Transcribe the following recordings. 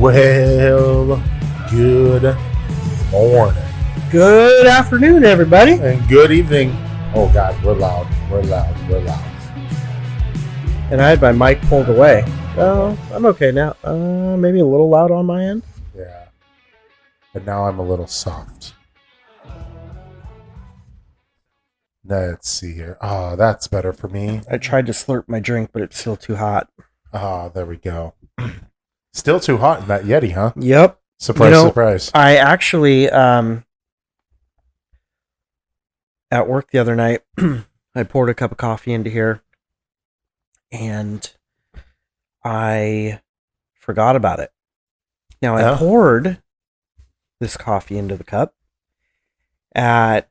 Well, good morning. Good afternoon, everybody. And good evening. Oh, God, we're loud. And I had my mic pulled away. Oh, I'm okay now. Maybe a little loud on my end. Yeah. But now I'm a little soft. Let's see here. Oh, that's better for me. I tried to slurp my drink, but it's still too hot. Oh, there we go. Still too hot in that Yeti, huh? Yep. Surprise, surprise. I actually, at work the other night, I poured a cup of coffee into here, and I forgot about it. Now, I poured this coffee into the cup at,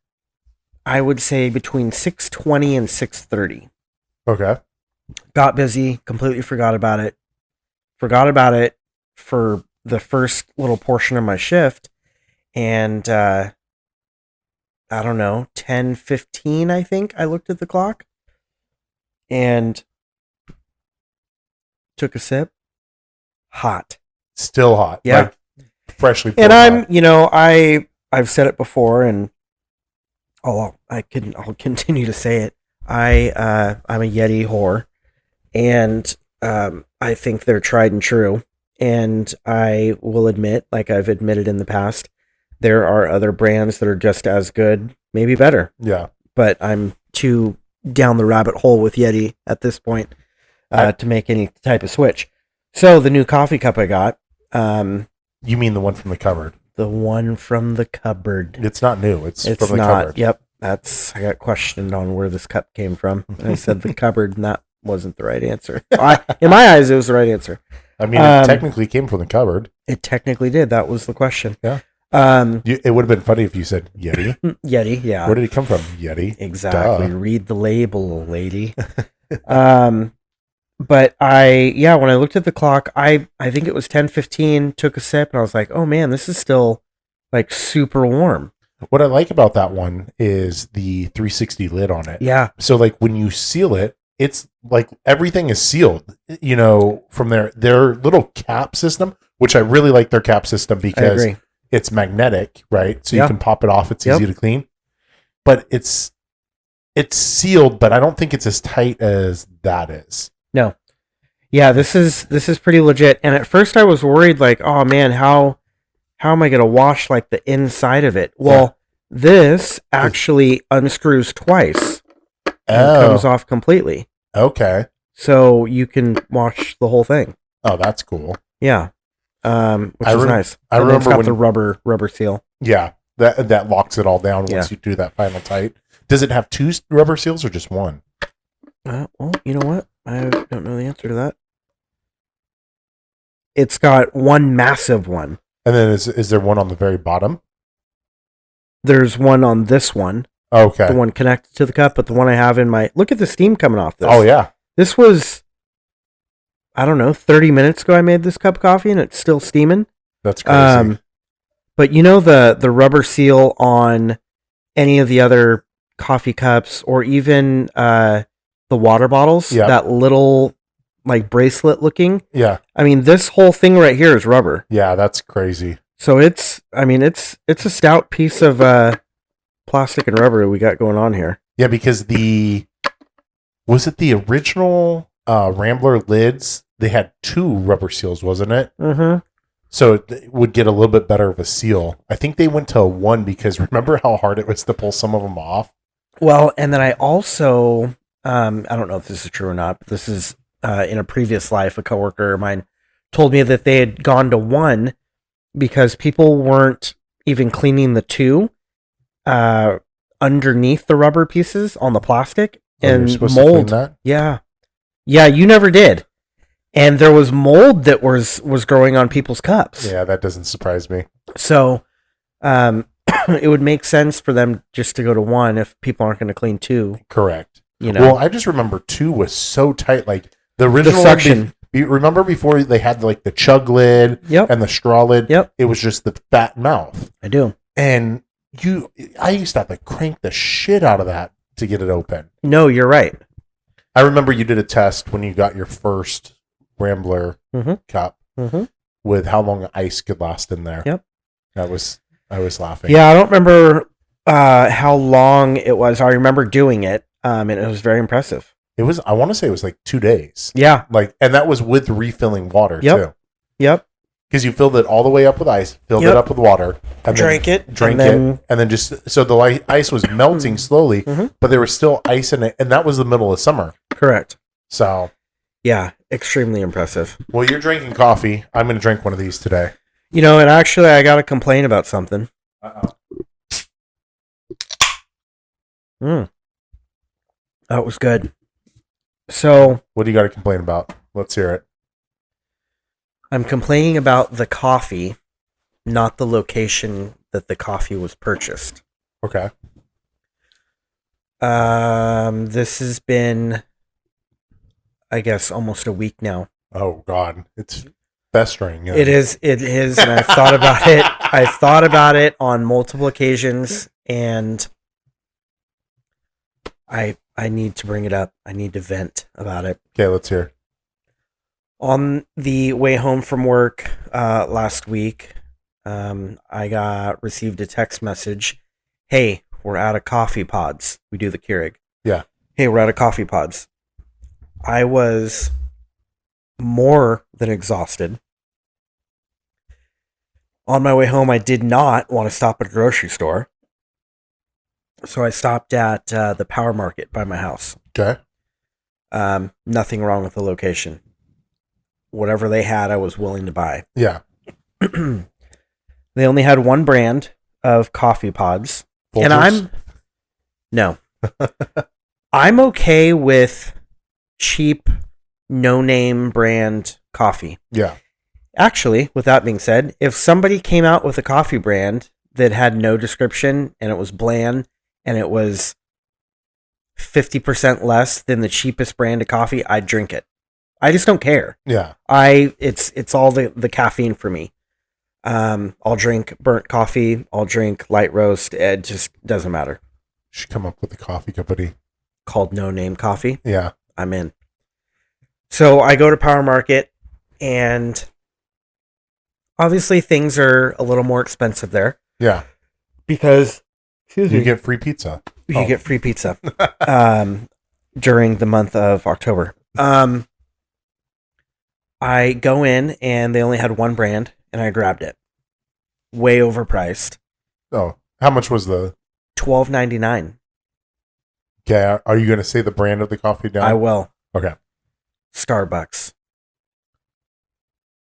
I would say, between 6:20 and 6:30. Okay. Got busy, completely forgot about it. Forgot about it for the first little portion of my shift, and I don't know, 10:15, I think I looked at the clock and took a sip. Hot. Still hot. Yeah. Like freshly poured And I'm, hot. I've said it before, and I'll continue to say it. I'm a Yeti whore, and I think they're tried and true. And I will admit, like I've admitted in the past, there are other brands that are just as good, maybe better. Yeah. But I'm too down the rabbit hole with Yeti at this point to make any type of switch. So the new coffee cup I got. You mean the one from the cupboard? The one from the cupboard. It's not new. It's from the not. cupboard. Yep. I got questioned on where this cup came from. And I said the cupboard, and that wasn't the right answer. In my eyes, it was the right answer. I mean, it technically came from the cupboard. It technically did. That was the question. Yeah. It would have been funny if you said Yeti. Yeti, yeah. Where did it come from? Yeti. Exactly. Duh. Read the label, lady. But when I looked at the clock, I think it was 10:15, took a sip, and I was like, oh man, this is still like super warm. What I like about that one is the 360 lid on it. Yeah. So like when you seal it, it's like everything is sealed, from their little cap system, which I really like their cap system because it's magnetic, right? So you can pop it off. It's easy to clean, but it's sealed, but I don't think it's as tight as that is. No. Yeah, this is pretty legit. And at first I was worried, like, oh man, how am I going to wash like the inside of it? Well, this actually unscrews twice and comes off completely. Okay. So you can wash the whole thing. Oh, that's cool. Yeah. Which is nice. I remember it's got the rubber seal. Yeah. That locks it all down once you do that final tight. Does it have two rubber seals or just one? Well, you know what? I don't know the answer to that. It's got one massive one. And then is there one on the very bottom? There's one on this one. Okay. The one connected to the cup, but the one I have in my... Look at the steam coming off this. Oh, yeah. This was, I don't know, 30 minutes ago I made this cup of coffee, and it's still steaming. That's crazy. But the rubber seal on any of the other coffee cups, or even the water bottles, that little like bracelet looking. Yeah. I mean, this whole thing right here is rubber. Yeah, that's crazy. So it's a stout piece of plastic and rubber we got going on here. Yeah, because was it the original Rambler lids? They had two rubber seals, wasn't it? Mm-hmm. So it would get a little bit better of a seal. I think they went to one because remember how hard it was to pull some of them off? Well, and then I also, I don't know if this is true or not, but this is in a previous life, a coworker of mine told me that they had gone to one because people weren't even cleaning the two underneath the rubber pieces on the plastic, and mold. Yeah, you never did, and there was mold that was growing on people's cups. Yeah, that doesn't surprise me. So, it would make sense for them just to go to one if people aren't going to clean two. Correct. Well, I just remember two was so tight, like the original suction. Remember before they had like the chug lid and the straw lid? Yep. It was just the fat mouth. I do. And I used to have to crank the shit out of that to get it open. No, you're right. I remember you did a test when you got your first Rambler cup. Mm-hmm. with how long ice could last in there. Yep. I was laughing. Yeah, I don't remember how long it was. I remember doing it, and it was very impressive. It was, I want to say it was like 2 days. Yeah. And that was with refilling water too. Yep. Because you filled it all the way up with ice, filled it up with water, and drank it, and then just, so the ice was melting slowly, but there was still ice in it, and that was the middle of summer. Correct. So. Yeah, extremely impressive. Well, you're drinking coffee. I'm going to drink one of these today. And actually I got to complain about something. That was good. So, what do you got to complain about? Let's hear it. I'm complaining about the coffee, not the location that the coffee was purchased. Okay. This has been, I guess, almost a week now. Oh God, it's festering. Yeah. It is, and I've thought about it. I've thought about it on multiple occasions, and I need to bring it up. I need to vent about it. Okay, let's hear. On the way home from work last week, I received a text message. Hey, we're out of coffee pods. We do the Keurig. Yeah. Hey, we're out of coffee pods. I was more than exhausted. On my way home, I did not want to stop at a grocery store. So I stopped at the Power Market by my house. Okay. Nothing wrong with the location. Whatever they had, I was willing to buy. Yeah. They only had one brand of coffee pods. Folgers? And I'm okay with cheap, no-name brand coffee. Yeah. Actually, with that being said, if somebody came out with a coffee brand that had no description and it was bland and it was 50% less than the cheapest brand of coffee, I'd drink it. I just don't care. Yeah. It's all the caffeine for me. I'll drink burnt coffee. I'll drink light roast. It just doesn't matter. Should come up with a coffee company called No Name Coffee. Yeah. I'm in. So I go to Power Market, and obviously things are a little more expensive there. Yeah. Because you get free pizza. You get free pizza during the month of October. I go in, and they only had one brand, and I grabbed it. Way overpriced. Oh, how much was the? $12.99. Okay, are you going to say the brand of the coffee down? I will. Okay. Starbucks.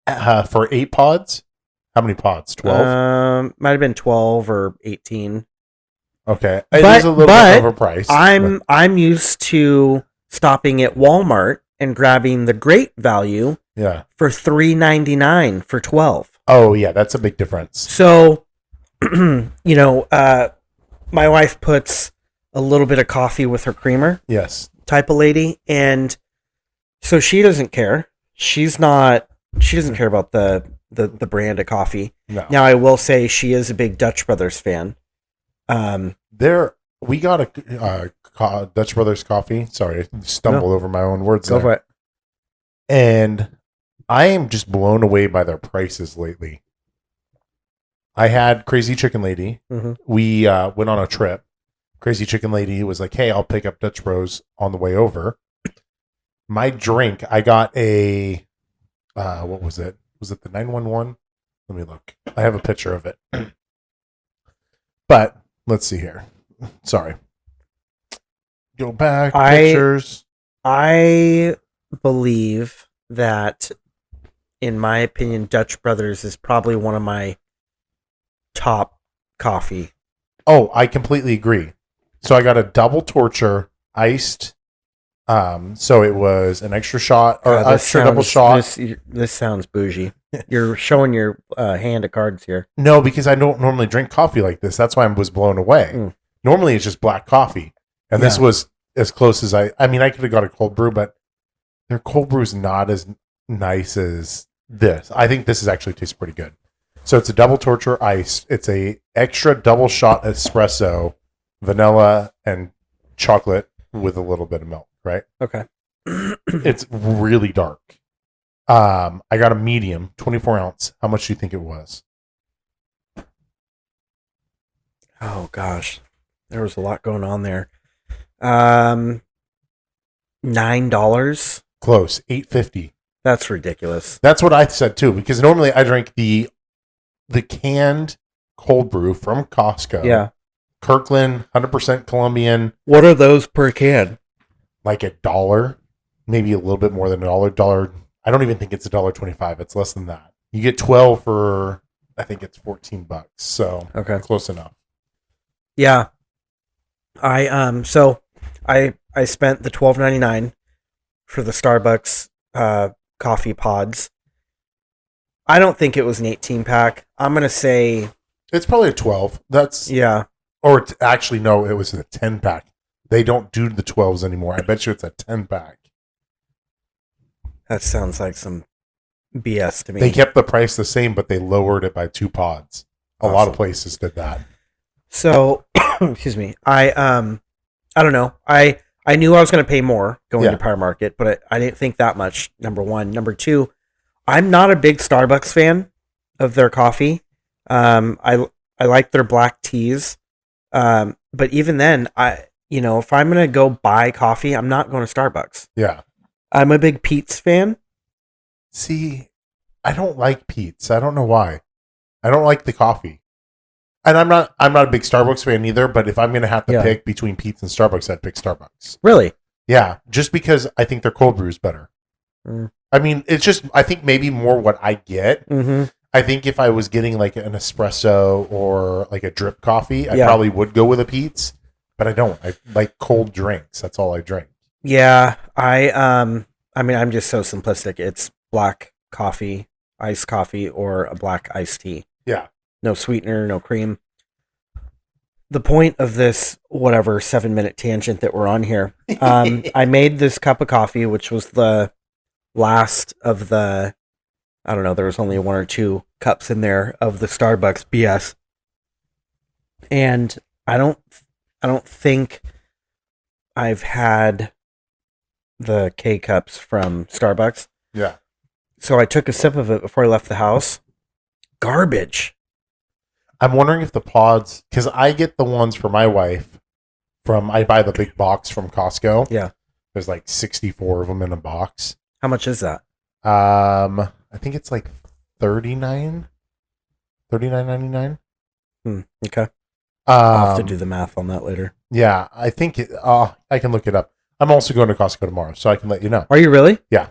For 8 pods? How many pods? 12? Might have been 12 or 18. Okay. It is a little bit overpriced. I'm used to stopping at Walmart and grabbing the great value for $3.99 for 12. Oh, yeah, that's a big difference. So, my wife puts a little bit of coffee with her creamer. Yes. Type of lady. And so she doesn't care. She doesn't care about the brand of coffee. No. Now, I will say she is a big Dutch Brothers fan. We got a Dutch Brothers coffee. Sorry, I stumbled over my own words. Go for it. And I am just blown away by their prices lately. I had Crazy Chicken Lady. Mm-hmm. We went on a trip. Crazy Chicken Lady was like, hey, I'll pick up Dutch Bros on the way over. My drink, I got a, what was it? Was it the 911? Let me look. I have a picture of it. But let's see here. Sorry. Go back. Pictures. I believe that, in my opinion, Dutch Brothers is probably one of my top coffee. Oh, I completely agree. So I got a double torture iced. So it was an extra shot or extra double shot. This sounds bougie. You're showing your hand of cards here. No, because I don't normally drink coffee like this. That's why I was blown away. Normally it's just black coffee, and this was as close as I mean, I could have got a cold brew, but their cold brew is not as nice as this. I think this actually tastes pretty good. So it's a double torture iced. It's a extra double shot espresso, vanilla and chocolate with a little bit of milk. Right? Okay. It's really dark. I got a medium, 24 ounce. How much do you think it was? Oh gosh, there was a lot going on there. $9. Close, $8.50. That's ridiculous. That's what I said too, because normally I drink the canned cold brew from Costco. Yeah. Kirkland, 100% Colombian. What are those per can? Like $1, maybe a little bit more than $1. I don't even think it's $1.25. It's less than that. You get 12 for, I think it's $14. So okay, close enough. Yeah. I spent the $12.99 for the Starbucks coffee pods. I don't think it was an 18 pack. I'm gonna say it's probably a 12. That's Or actually, no, it was a 10 pack. They don't do the 12s anymore. I bet you it's a 10 pack. That sounds like some BS to me. They kept the price the same, but they lowered it by 2 pods. A lot of places did that. So, excuse me. I don't know. I knew I was going to pay more going to Power Market, but I didn't think that much. Number one. Number two, I'm not a big Starbucks fan of their coffee. I like their black teas. But even then, if I'm going to go buy coffee, I'm not going to Starbucks. Yeah. I'm a big Peet's fan. See, I don't like Peet's. I don't know why. I don't like the coffee. And I'm not a big Starbucks fan either, but if I'm going to have to pick between Peet's and Starbucks, I'd pick Starbucks. Really? Yeah, just because I think their cold brew is better. Mm. I mean, it's just, I think maybe more what I get. Mm-hmm. I think if I was getting like an espresso or like a drip coffee, I probably would go with a Peet's, but I don't. I like cold drinks. That's all I drink. Yeah, I mean, I'm just so simplistic. It's black coffee, iced coffee, or a black iced tea. Yeah. No sweetener, no cream. The point of this, 7-minute tangent that we're on here, I made this cup of coffee, which was the last of the, I don't know, there was only 1 or 2 cups in there of the Starbucks BS. And I don't think I've had the K-Cups from Starbucks. Yeah. So I took a sip of it before I left the house. Garbage. I'm wondering if the pods, because I get the ones for my wife I buy the big box from Costco. Yeah. There's like 64 of them in a box. How much is that? I think it's like $39.99. Okay. I'll have to do the math on that later. Yeah, I think I can look it up. I'm also going to Costco tomorrow, so I can let you know. Are you really? Yeah.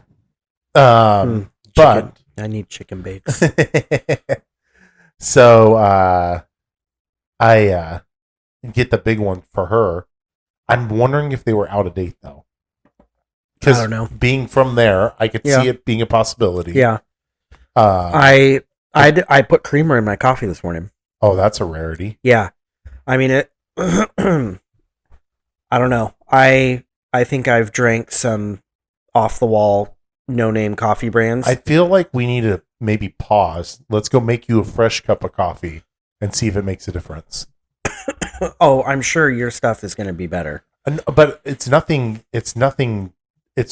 But I need chicken bakes. So I get the big one for her. I'm wondering if they were out of date though. I don't know. Being from there, I could see it being a possibility. Yeah. I put creamer in my coffee this morning. Oh, that's a rarity. Yeah. I mean it. I don't know. I think I've drank some off the wall, no name coffee brands. I feel like we need to maybe pause. Let's go make you a fresh cup of coffee and see if it makes a difference. Oh, I'm sure your stuff is going to be better. But it's nothing. It's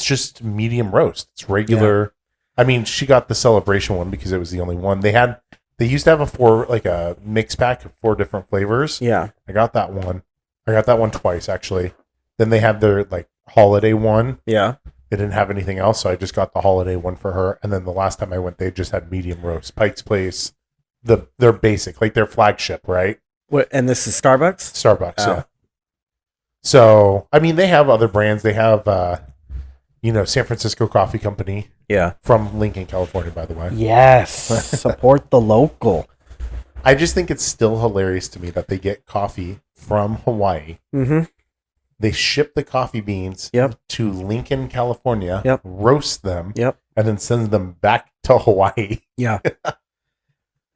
just medium roast. It's regular. Yeah. I mean, she got the celebration one because it was the only one they had. They used to have a mix pack of 4 different flavors. Yeah, I got that one. I got that one twice actually. Then they had their holiday one. Yeah. They didn't have anything else, so I just got the holiday one for her. And then the last time I went, they just had medium roast. Pike's Place, their basic, their flagship, right? What? And this is Starbucks? Starbucks, yeah. So, I mean, they have other brands. They have, San Francisco Coffee Company. Yeah. From Lincoln, California, by the way. Yes. Support the local. I just think it's still hilarious to me that they get coffee from Hawaii. Mm-hmm. They ship the coffee beans to Lincoln, California, roast them, and then send them back to Hawaii. Yeah.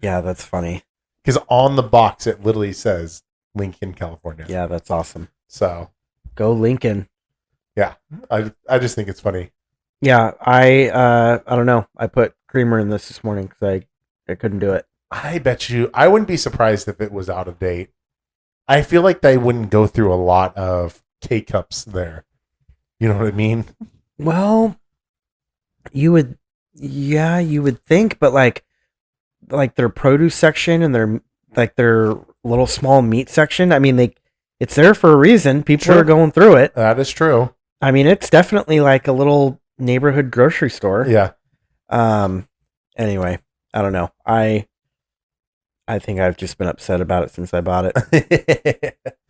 Yeah, that's funny. Because on the box, it literally says Lincoln, California. Yeah, that's awesome. So. Go Lincoln. Yeah. I just think it's funny. Yeah, I don't know. I put creamer in this morning because I couldn't do it. I bet you, I wouldn't be surprised if it was out of date. I feel like they wouldn't go through a lot of K-Cups there. You know what I mean? Well, you would Yeah, you would think, but like their produce section and their little small meat section. I mean, it's there for a reason. People are going through it. That is true. I mean, it's definitely like a little neighborhood grocery store. Yeah. Anyway, I don't know. I think I've just been upset about it since I bought it.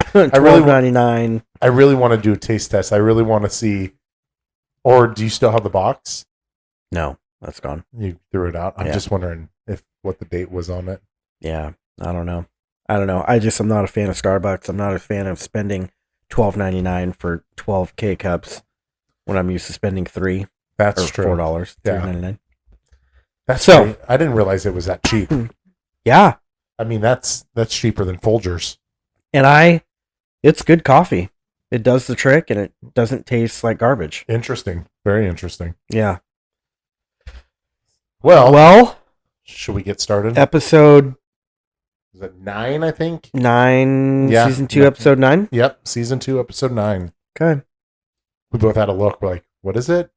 $12.99. I really want to do a taste test. I really want to see. Or do you still have the box? No, that's gone. You threw it out. I'm just wondering what the date was on it. Yeah, I don't know. I'm not a fan of Starbucks. I'm not a fan of spending $12.99 for 12 K-Cups when I'm used to spending $3. That's true. $4. $3.99. That's so. I didn't realize it was that cheap. Yeah. I mean, that's cheaper than Folgers. And it's good coffee. It does the trick, and it doesn't taste like garbage. Interesting. Very interesting. Yeah. Well, should we get started? Episode... Is it 9, I think? 9, yeah. Season 2, episode 9? Yep, season 2, episode 9. Okay. We both had a look. We're like, what is it?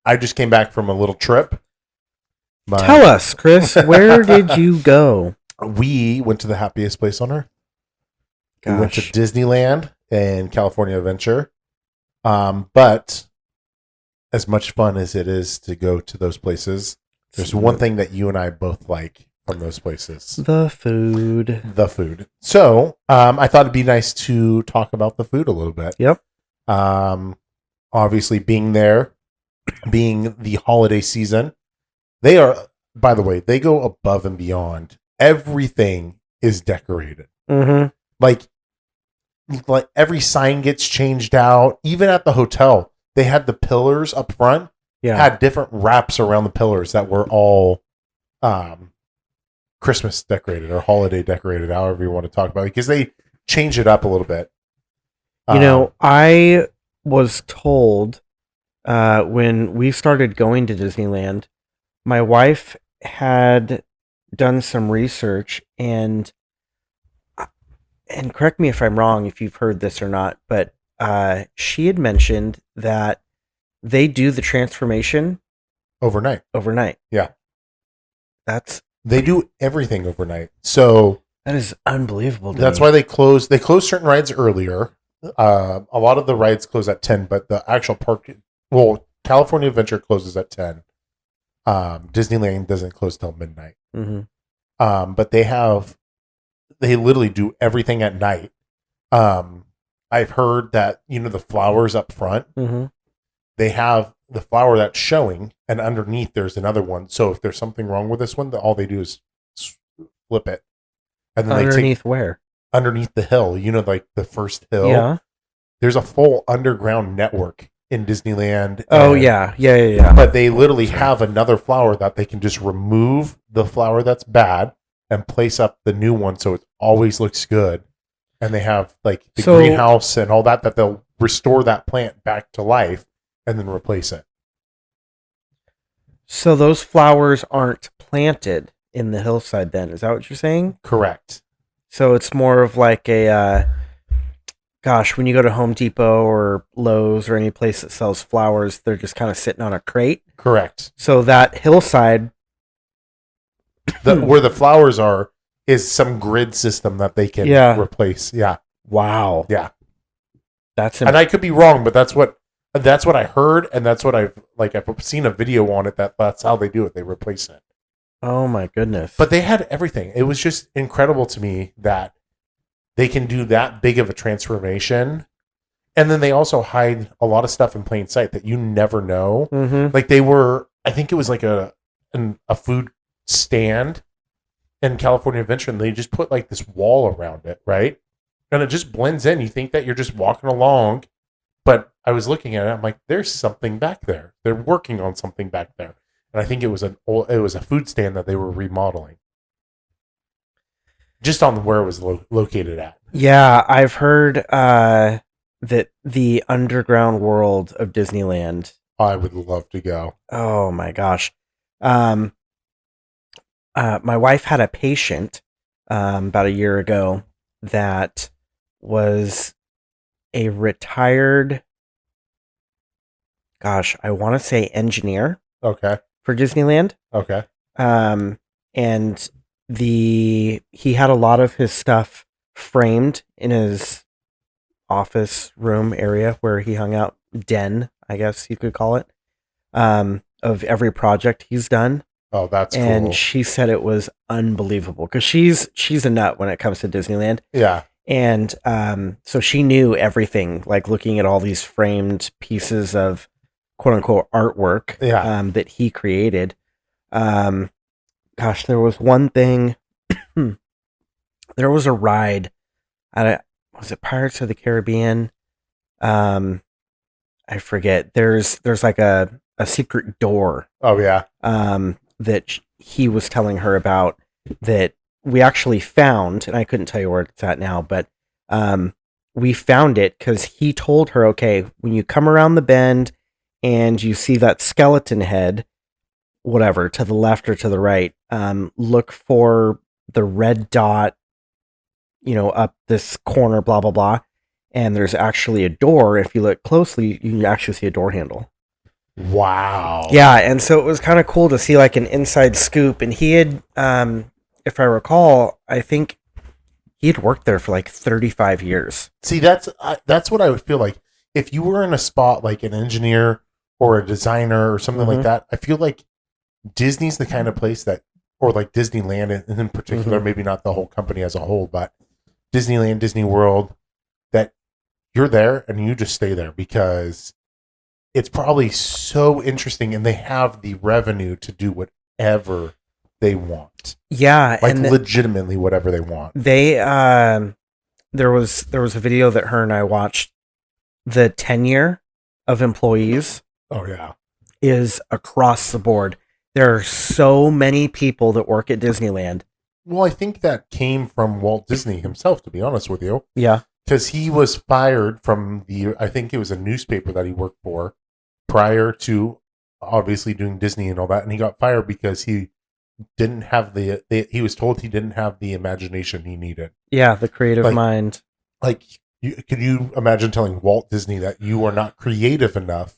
I just came back from a little trip. Tell us, Chris, where did you go? We went to the happiest place on earth. Gosh. We went to Disneyland and California Adventure. But as much fun as it is to go to those places, there's one thing that you and I both like from those places. The food. So, I thought it'd be nice to talk about the food a little bit. Yep. Obviously being there, being the holiday season, they are, by the way, they go above and beyond. Everything is decorated. Mm-hmm. Like every sign gets changed out. Even at the hotel, they had the pillars up front. Yeah. Had different wraps around the pillars that were all Christmas decorated or holiday decorated, however you want to talk about it, because they change it up a little bit. I was told when we started going to Disneyland, my wife had done some research and correct me if I'm wrong, if you've heard this or not, but she had mentioned that they do the transformation overnight. Yeah. They do everything overnight. So that is unbelievable. That's why they close certain rides earlier. A lot of the rides close at 10, but the actual park, California Adventure closes at 10. Disneyland doesn't close till midnight. Mm-hmm. But they literally do everything at night. I've heard that, the flowers up front, mm-hmm. they have the flower that's showing, and underneath there's another one. So if there's something wrong with this one, all they do is flip it. And then underneath where? Underneath the hill, like the first hill. Yeah. There's a full underground network in Disneyland. Oh, yeah. But they literally have another flower that they can just remove the flower that's bad and place up the new one so it always looks good. And they have like the greenhouse and all that they'll restore that plant back to life and then replace it. So those flowers aren't planted in the hillside then, is that what you're saying? Correct. So it's more of like when you go to Home Depot or Lowe's or any place that sells flowers, they're just kind of sitting on a crate. Correct. So that hillside, where the flowers are, is some grid system that they can replace. Yeah. Wow. Yeah. And I could be wrong, but that's what I heard, and that's what I've seen a video on it. That's how they do it. They replace it. Oh my goodness. But they had everything. It was just incredible to me that they can do that big of a transformation. And then they also hide a lot of stuff in plain sight that you never know. Mm-hmm. Like I think it was like a food stand in California Adventure, and they just put like this wall around it, right? And it just blends in. You think that you're just walking along, but I was looking at it, I'm like, there's something back there. They're working on something back there. And I think it was a food stand that they were remodeling. Just on where it was located at. Yeah, I've heard that the underground world of Disneyland. I would love to go. Oh my gosh. My wife had a patient about a year ago that was a retired, gosh, I want to say engineer. Okay. For Disneyland. Okay. And he had a lot of his stuff framed in his office room area where he hung out, den, I guess you could call it, of every project he's done. Oh, that's cool. And she said it was unbelievable because she's a nut when it comes to Disneyland. Yeah. And so she knew everything, like looking at all these framed pieces of quote unquote artwork that he created. Gosh, there was one thing. There was a ride. Was it Pirates of the Caribbean? I forget. There's like a secret door. Oh yeah. That he was telling her about that we actually found, and I couldn't tell you where it's at now, but we found it because he told her, okay, when you come around the bend and you see that skeleton head, whatever, to the left or to the right, look for the red dot, up this corner, blah, blah, blah. And there's actually a door. If you look closely, you can actually see a door handle. Wow. Yeah, and so it was kind of cool to see like an inside scoop. And he had, if I recall, I think he had worked there for like 35 years. See, that's what I would feel like. If you were in a spot like an engineer or a designer or something like that, I feel like Disney's the kind of place that, or like Disneyland in particular, maybe not the whole company as a whole, but Disneyland, Disney World, that you're there and you just stay there because it's probably so interesting and they have the revenue to do whatever they want. Yeah. Like legitimately whatever they want. They, there was a video that her and I watched. The tenure of employees. Oh yeah. Is across the board. There are so many people that work at Disneyland. Well, I think that came from Walt Disney himself, to be honest with you. Yeah. Because he was fired from I think it was a newspaper that he worked for prior to obviously doing Disney and all that. And he got fired because he didn't have he was told he didn't have the imagination he needed. Yeah, the creative mind. Like, could you imagine telling Walt Disney that you are not creative enough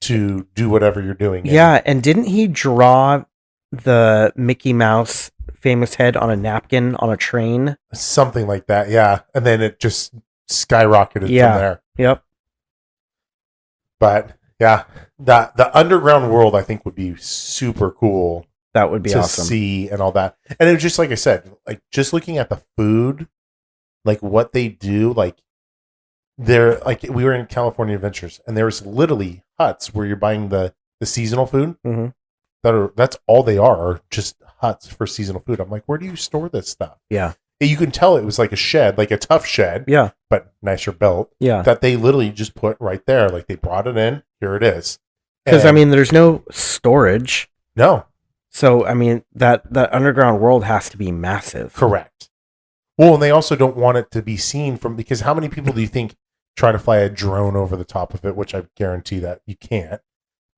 to do whatever you're doing? Yeah, and didn't he draw the Mickey Mouse famous head on a napkin on a train? Something like that, yeah. And then it just skyrocketed from there. Yep. But yeah, the underground world I think would be super cool. That would be to awesome. See and all that. And it was just like I said, like just looking at the food, like what they do, like they're like we were in California Adventures and there was literally huts where you're buying the seasonal food. That's all they are just huts for seasonal food. I'm like, where do you store this stuff? Yeah. You can tell it was like a shed, like a tough shed. Yeah. But nicer built. Yeah. That they literally just put right there. Like they brought it in. Here it is. Because I mean, there's no storage. No. So I mean, that underground world has to be massive. Correct. Well, and they also don't want it to be seen from, because how many people do you think try to fly a drone over the top of it, which I guarantee that you can't,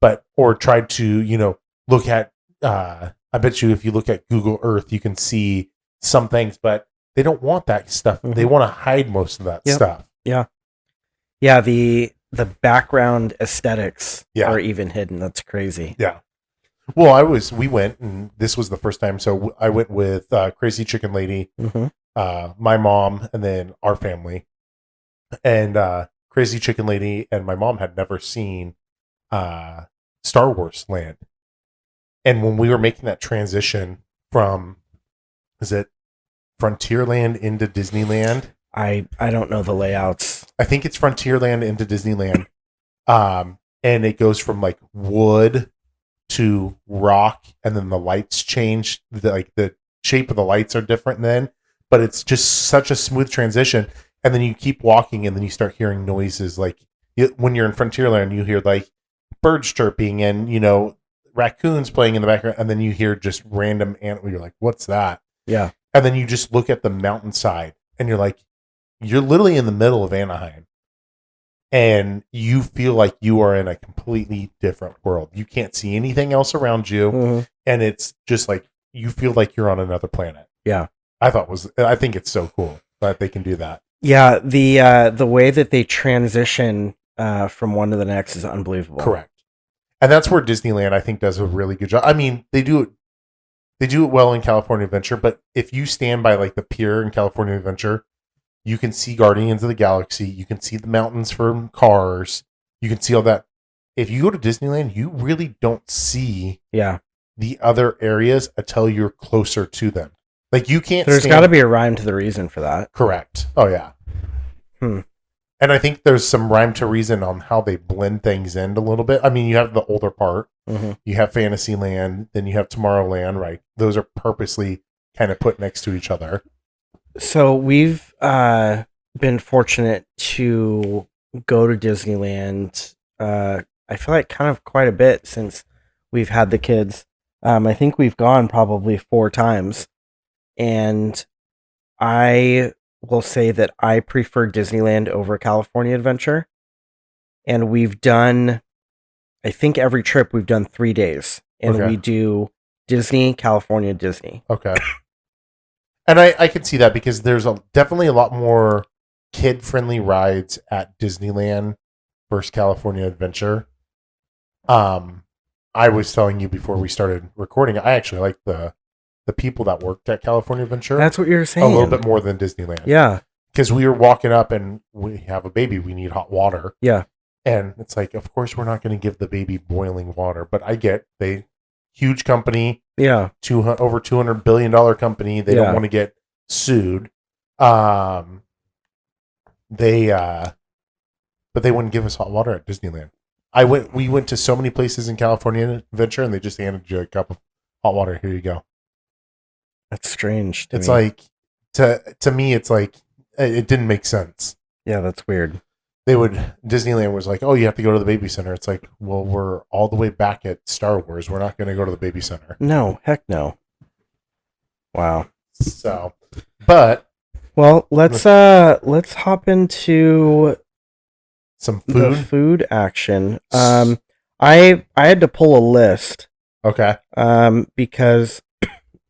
but, or try to, look at, I bet you if you look at Google Earth, you can see some things, but they don't want that stuff. They want to hide most of that stuff. Yeah. Yeah. The background aesthetics are even hidden. That's crazy. Yeah. Well, we went, and this was the first time. So I went with Crazy Chicken Lady, my mom, and then our family. And Crazy Chicken Lady and my mom had never seen Star Wars Land. And when we were making that transition from, is it Frontierland into Disneyland? I don't know the layouts. I think it's Frontierland into Disneyland. And it goes from like wood to rock, and then the lights change. The shape of the lights are different then, but it's just such a smooth transition. And then you keep walking, and then you start hearing noises. Like when you're in Frontierland, you hear like birds chirping and raccoons playing in the background, and then you hear just random animals. You're like, "What's that?" Yeah. And then you just look at the mountainside, and you're like, you're literally in the middle of Anaheim. And you feel like you are in a completely different world. You can't see anything else around you. And it's just like, you feel like you're on another planet. Yeah. I think it's so cool that they can do that. Yeah, the way that they transition from one to the next is unbelievable. Correct. And that's where Disneyland, I think, does a really good job. I mean, they do it well in California Adventure, but if you stand by like the pier in California Adventure, you can see Guardians of the Galaxy, you can see the mountains from Cars, you can see all that. If you go to Disneyland, you really don't see the other areas until you're closer to them. Like you can't. There's got to be a rhyme to the reason for that. Correct. Oh yeah. And I think there's some rhyme to reason on how they blend things in a little bit. I mean, you have the older part, you have Fantasyland, then you have Tomorrowland, right? Those are purposely kind of put next to each other. So we've been fortunate to go to Disneyland. I feel like kind of quite a bit since we've had the kids. I think we've gone probably 4 times, and I will say that I prefer Disneyland over California Adventure. And we've done, I think every trip we've done 3 days. And we do Disney, California, Disney. Okay. And I can see that because there's definitely a lot more kid-friendly rides at Disneyland versus California Adventure. I was telling you before we started recording, I actually like the people that worked at California Adventure. That's what you're saying. A little bit more than Disneyland. Yeah. Because we were walking up and we have a baby. We need hot water. Yeah. And it's like, of course, we're not going to give the baby boiling water. But I get huge company. Yeah. Over $200 billion company. They don't want to get sued. But they wouldn't give us hot water at Disneyland. We went to so many places in California Adventure and they just handed you a cup of hot water. Here you go. That's strange. It's like to me, it's like it didn't make sense. Yeah, that's weird. Disneyland was like, oh, you have to go to the baby center. It's like, well, we're all the way back at Star Wars. We're not going to go to the baby center. No, heck no. Wow. So, but let's hop into some food. The food action. I had to pull a list. Okay. Because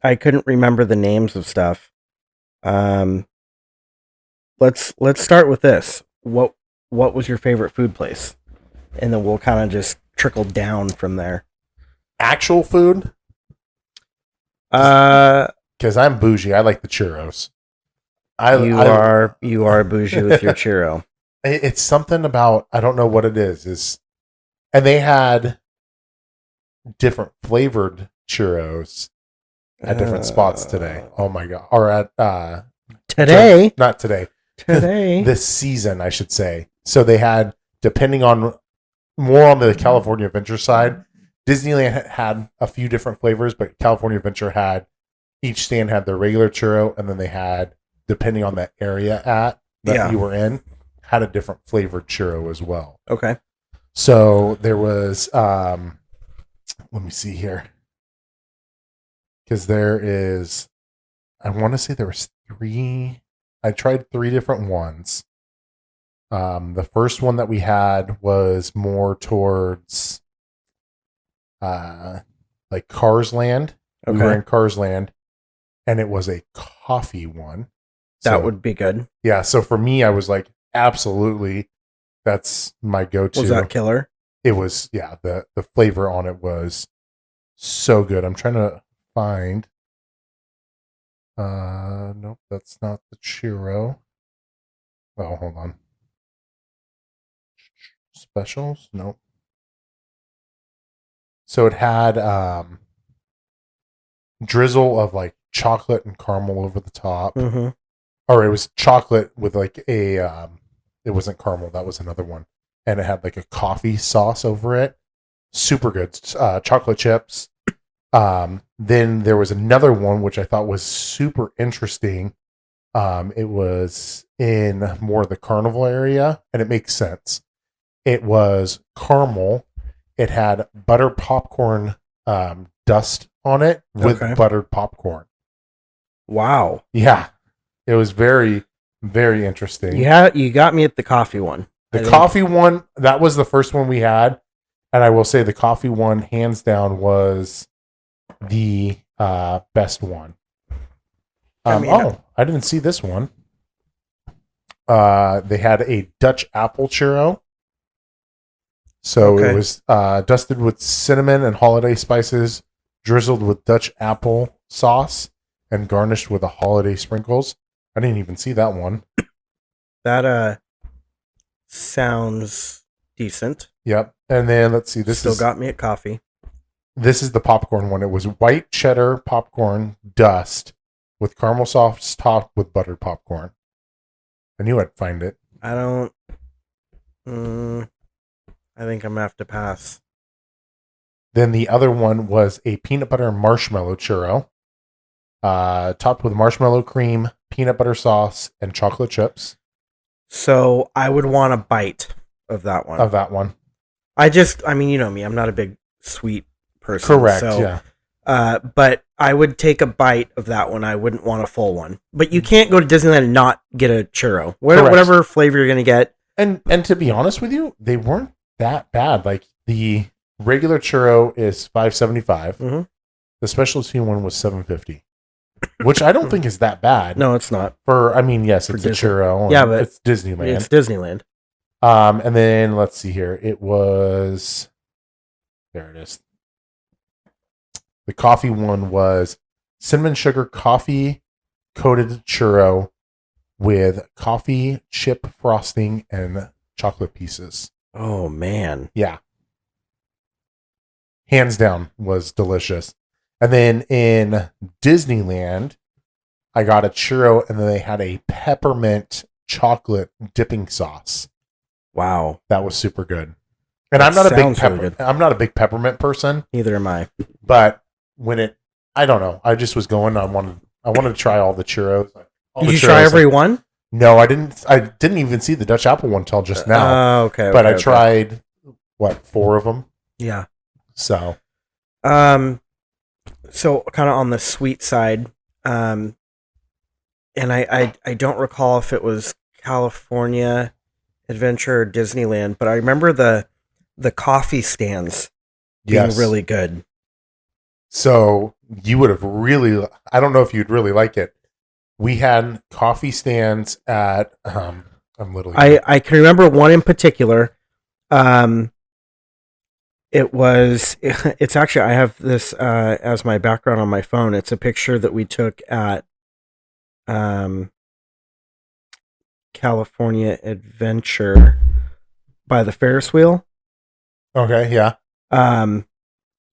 I couldn't remember the names of stuff. Let's start with this. What was your favorite food place? And then we'll kind of just trickle down from there. Actual food? Because I'm bougie. I like the churros. You are bougie with your churro. It's something about, I don't know what it is. And they had different flavored churros at different spots today. Oh my god! Or at today? Not today. Today. This season, I should say. So they had, depending on more on the California Adventure side, Disneyland had a few different flavors, but California Adventure had, each stand had their regular churro, and then they had, depending on the area that you were in, had a different flavored churro as well. Okay. So there was, let me see here. Because there is, I want to say there was 3. I tried 3 different ones. The first one that we had was more towards, like Cars Land. Okay. We were in Cars Land, and it was a coffee one. That would be good. Yeah. So for me, I was like, absolutely, that's my go-to. Was that killer? It was. Yeah. The flavor on it was so good. I'm trying to find. Nope, that's not the churro. Oh, hold on. Specials? Nope. So it had drizzle of like chocolate and caramel over the top. Mm-hmm. Or it was chocolate with like a it wasn't caramel, that was another one. And it had like a coffee sauce over it. Super good. Chocolate chips. Then there was another one which I thought was super interesting. It was in more of the carnival area, and it makes sense. It was caramel. It had butter popcorn dust on it with buttered popcorn. Wow. Yeah. It was very, very interesting. You got me at the coffee one. The coffee one, that was the first one we had. And I will say the coffee one, hands down, was the best one. I didn't see this one. They had a Dutch apple churro. So it was dusted with cinnamon and holiday spices, drizzled with Dutch apple sauce, and garnished with the holiday sprinkles. I didn't even see that one. That sounds decent. Yep. And then let's see. This still got me at coffee. This is the popcorn one. It was white cheddar popcorn dust with caramel sauce topped with buttered popcorn. I knew I'd find it. I don't. I think I'm gonna have to pass. Then the other one was a peanut butter marshmallow churro, topped with marshmallow cream, peanut butter sauce, and chocolate chips. So I would want a bite of that one. I mean, you know me. I'm not a big sweet person. Correct. So, yeah. But I would take a bite of that one. I wouldn't want a full one. But you can't go to Disneyland and not get a churro. Whatever flavor you're gonna get. And to be honest with you, they weren't that bad. Like the regular churro is $5.75. Mm-hmm. The specialty one was $7.50, which I don't think is that bad. No, it's not. Yes, it's a churro. Yeah, but it's Disneyland. It's Disneyland. And then let's see here. It was there. It is. The coffee one was cinnamon sugar coffee coated churro with coffee chip frosting and chocolate pieces. Oh man. Yeah. Hands down was delicious. And then in Disneyland, I got a churro and then they had a peppermint chocolate dipping sauce. Wow. That was super good. And I'm not a big peppermint person. Neither am I. But I don't know. I just was going. I wanted to try all the churros. Did you try every one? No, I didn't. I didn't even see the Dutch apple one till just now. Okay. But I tried 4 of them. Yeah. So kind of on the sweet side, and I don't recall if it was California Adventure or Disneyland, but I remember the coffee stands being really good. So you would have I don't know if you'd really like it. We had coffee stands at I can remember one in particular. It's actually, I have this as my background on my phone. It's a picture that we took at California Adventure by the Ferris wheel. Okay, yeah.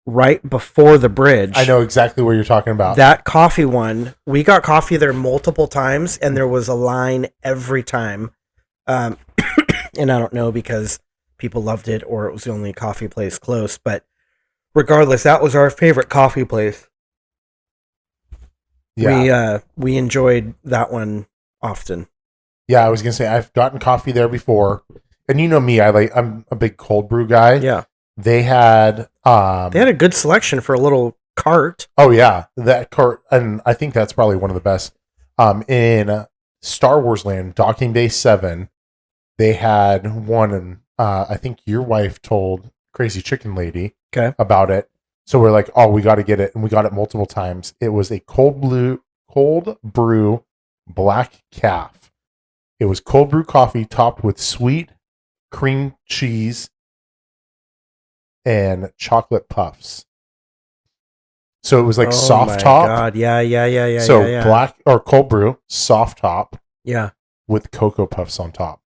Right before the bridge. I know exactly what you're talking about. That coffee one, we got coffee there multiple times, and there was a line every time. And I don't know because people loved it or it was the only coffee place close, but regardless, that was our favorite coffee place. Yeah. We enjoyed that one often. Yeah, I was gonna say I've gotten coffee there before, and you know me, I'm a big cold brew guy. Yeah. They had a good selection for a little cart. Oh yeah, that cart, and I think that's probably one of the best. In Star Wars Land, Docking Bay 7, they had one, and I think your wife told Crazy Chicken Lady about it. So we're like, oh, we got to get it, and we got it multiple times. It was a cold brew black calf. It was cold brew coffee topped with sweet cream cheese and chocolate puffs. So it was like soft top. God. Yeah. So black or cold brew, soft top. Yeah. With Cocoa Puffs on top.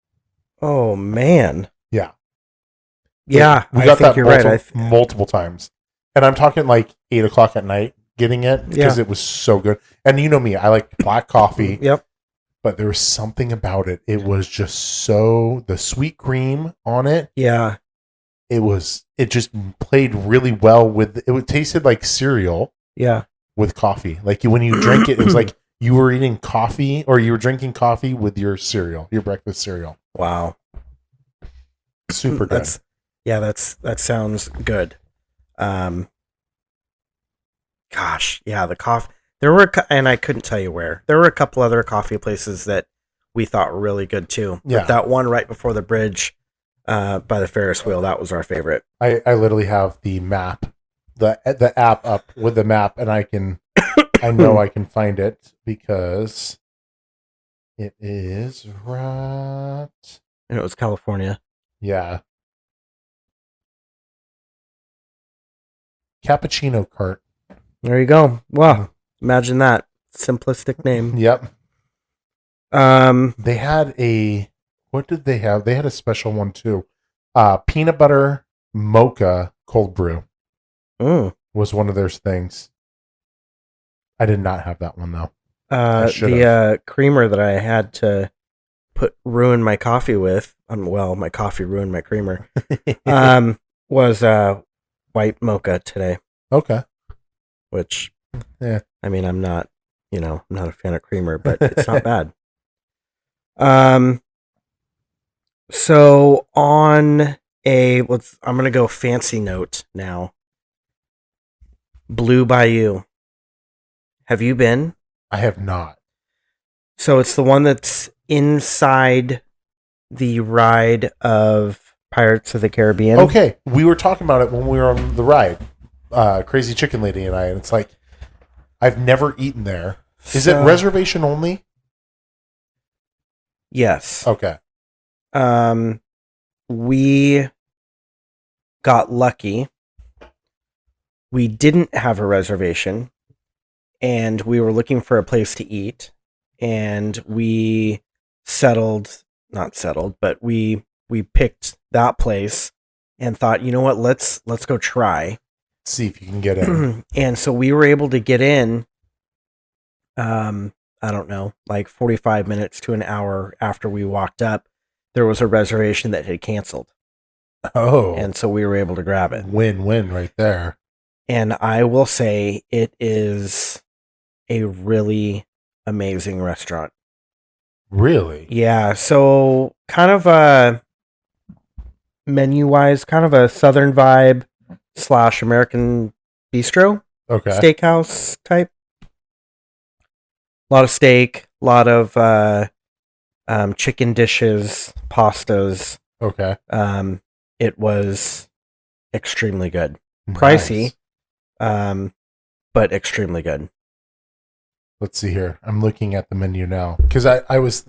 Oh man. Yeah. Yeah. We got that multiple times. And I'm talking like 8:00 at night getting it because it was so good. And you know me, I like black coffee. Yep. But there was something about it. It was just the sweet cream on it. Yeah. It just played really well it tasted like cereal. Yeah. With coffee. Like when you drink it, it was like you were eating coffee or you were drinking coffee with your cereal, your breakfast cereal. Wow. Super good. That sounds good. Gosh, yeah, the coffee. There were, and I couldn't tell you where. There were a couple other coffee places that we thought were really good too. Yeah. But that one right before the bridge by the Ferris wheel, that was our favorite. I literally have the map, the app up with the map, and I know I can find it because It is right. And it was California. Yeah. Cappuccino Cart. There you go. Wow. Imagine that. Simplistic name. Yep. They had what did they have? They had a special one too. Peanut butter mocha cold brew. Was one of those things. I did not have that one though. The creamer that I had to ruin my coffee with, my coffee ruined my creamer, was white mocha today. Okay. Which, yeah. I mean, I'm not a fan of creamer, but it's not bad. So on I'm going to go fancy note now. Blue Bayou. Have you been? I have not. So it's the one that's inside the ride of Pirates of the Caribbean. Okay. We were talking about it when we were on the ride. Crazy Chicken Lady and I, and it's like, I've never eaten there. Is it reservation only? Yes. Okay. We got lucky. We didn't have a reservation, and we were looking for a place to eat, and we we picked that place and thought, you know what, let's go try. See if you can get in. And so we were able to get in, I don't know, like 45 minutes to an hour after we walked up. There was a reservation that had canceled. Oh. And so we were able to grab it. Win-win right there. And I will say it is a really amazing restaurant. Really? Yeah. So kind of menu-wise, kind of a Southern vibe / American bistro. Okay. Steakhouse type. A lot of steak, a lot of chicken dishes, pastas. Okay. It was extremely good. Nice. Pricey, but extremely good. Let's see here. I'm looking at the menu now because I was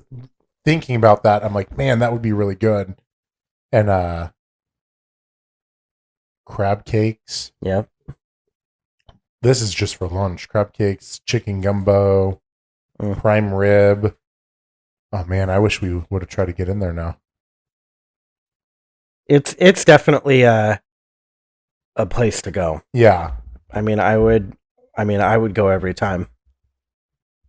thinking about that. I'm like, man, that would be really good. And crab cakes. Yep. This is just for lunch. Crab cakes, chicken gumbo, prime rib. Oh man, I wish we would have tried to get in there now. It's definitely a place to go. Yeah. I mean, I would go every time.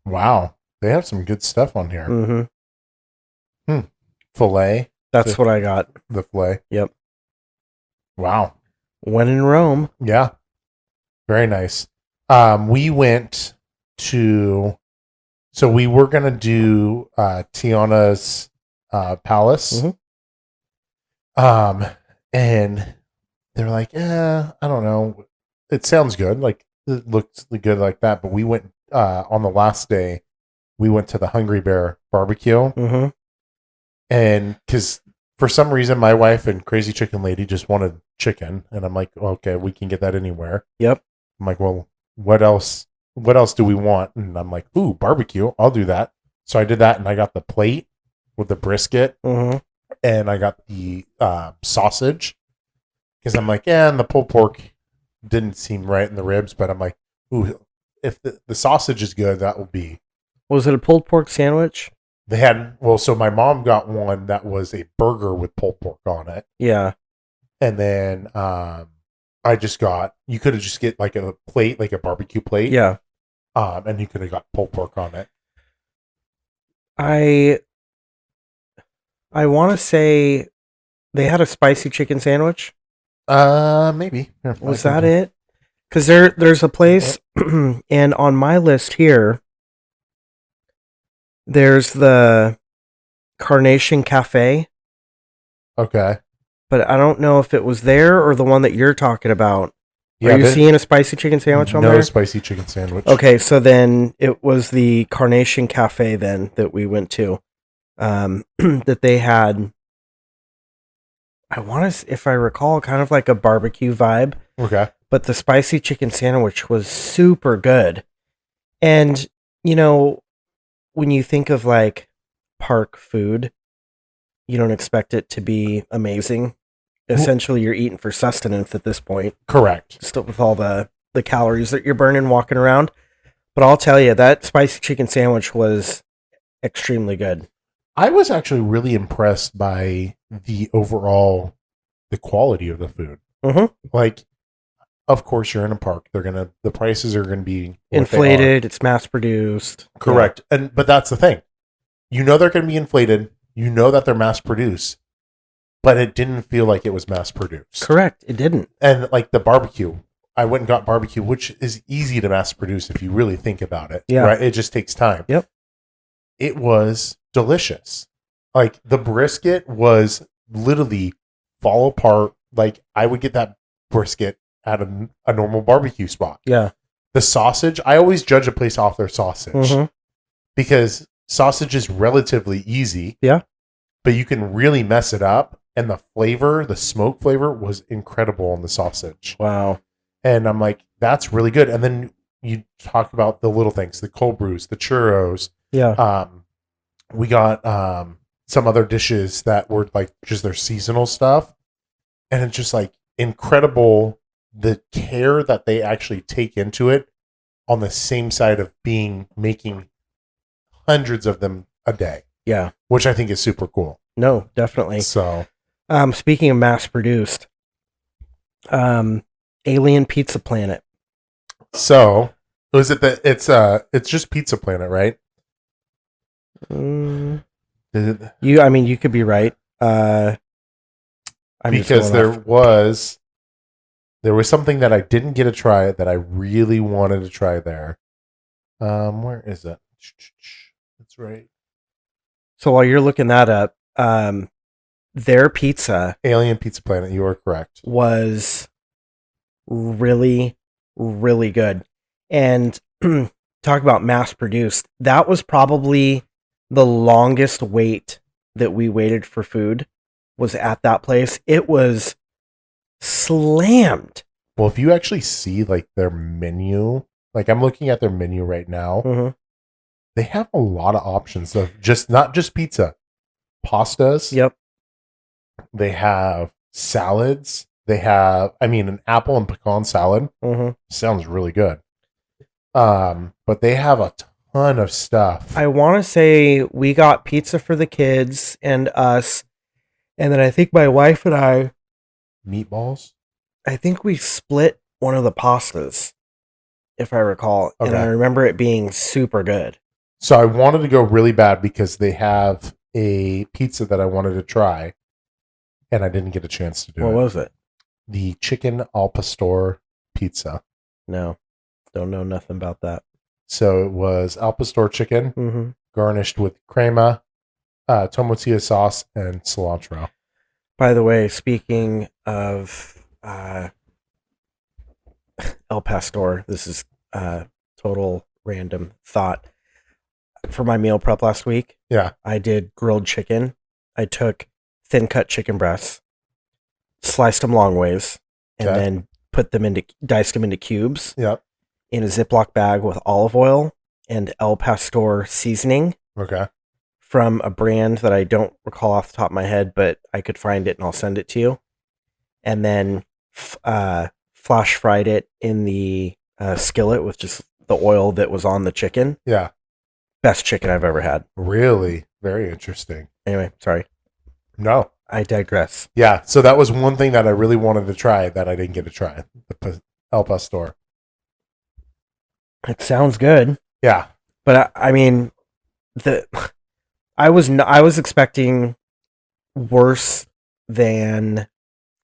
Wow. They have some good stuff on here. Mm-hmm. Filet. That's what I got. The filet. Yep. Wow. When in Rome. Yeah. Very nice. We went to, so we were going to do Tiana's Palace. Mm-hmm. And they're like, I don't know. It sounds good. Like, it looks good like that. But we went, on the last day, we went to the Hungry Bear barbecue. Mm-hmm. And because for some reason, my wife and Crazy Chicken Lady just wanted chicken. And I'm like, okay, we can get that anywhere. Yep. I'm like, well, what else do we want? And I'm like, ooh, barbecue. I'll do that. So I did that, and I got the plate with the brisket. Mm-hmm. And I got the sausage. Because I'm like, and the pulled pork didn't seem right in the ribs. But I'm like, ooh, if the sausage is good, that will be. Was it a pulled pork sandwich? They had, so my mom got one that was a burger with pulled pork on it. Yeah. And then I just got, you could have just get like a plate, like a barbecue plate. Yeah. And you could have got pulled pork on it. I want to say they had a spicy chicken sandwich. Maybe. Yeah, was that it? Because there's a place, and on my list here, there's the Carnation Cafe. Okay. But I don't know if it was there or the one that you're talking about. Yeah, are you seeing a spicy chicken sandwich on there? No spicy chicken sandwich. Okay, so then it was the Carnation Cafe then that we went to. That they had, I want to, if I recall, kind of like a barbecue vibe. Okay. But the spicy chicken sandwich was super good. And, when you think of like park food, you don't expect it to be amazing. Essentially, you're eating for sustenance at this point. Correct. Just with all the calories that you're burning walking around. But I'll tell you, that spicy chicken sandwich was extremely good. I was actually really impressed by the quality of the food. Mm-hmm. Like, of course, you're in a park. The prices are gonna be inflated. It's mass produced. Correct. Yeah. But that's the thing. You know they're gonna be inflated. You know that they're mass produced, but it didn't feel like it was mass produced. Correct. It didn't. And like the barbecue, I went and got barbecue, which is easy to mass produce if you really think about it. Yeah. Right. It just takes time. Yep. It was delicious. Like the brisket was literally fall apart. Like I would get that brisket at a normal barbecue spot. Yeah. The sausage, I always judge a place off their sausage because sausage is relatively easy. Yeah. But you can really mess it up. And the flavor, the smoke flavor was incredible on the sausage. Wow. And I'm like, that's really good. And then you talk about the little things, the cold brews, the churros. Yeah. We got some other dishes that were like just their seasonal stuff. And it's just like incredible the care that they actually take into it on the same side of making hundreds of them a day. Yeah. Which I think is super cool. No, definitely. So, speaking of mass produced, Alien Pizza Planet. So, is it that it's just Pizza Planet, right? You could be right. Because there was something that I didn't get to try that I really wanted to try there. Where is it? That's right. So while you're looking that up, their pizza, Alien Pizza Planet, you are correct, was really, really good. And talk about mass produced. That was probably the longest wait that we waited for food was at that place. It was slammed. Well, if you actually see like their menu, like I'm looking at their menu right now, they have a lot of options of not just pizza, pastas. Yep. They have salads. They have, an apple and pecan salad. Sounds really good. But they have a ton of stuff. I want to say we got pizza for the kids and us, and then I think my wife and I meatballs. I think we split one of the pastas, if I recall, and I remember it being super good. So I wanted to go really bad because they have a pizza that I wanted to try, and I didn't get a chance to do it. What was it? The chicken al pastor pizza. No, don't know nothing about that. So it was al pastor chicken, garnished with crema, tomatillo sauce, and cilantro. By the way, speaking of El Pastor, this is total random thought. For my meal prep last week, I did grilled chicken. I took thin cut chicken breasts, sliced them long ways, and then diced them into cubes. Yep. In a Ziploc bag with olive oil and El Pastor seasoning. Okay. From a brand that I don't recall off the top of my head, but I could find it and I'll send it to you. And then flash fried it in the skillet with just the oil that was on the chicken. Yeah. Best chicken I've ever had. Really? Very interesting. Anyway, sorry. No. I digress. Yeah, so that was one thing that I really wanted to try that I didn't get to try. The El Pastor. It sounds good. Yeah. But I was expecting worse than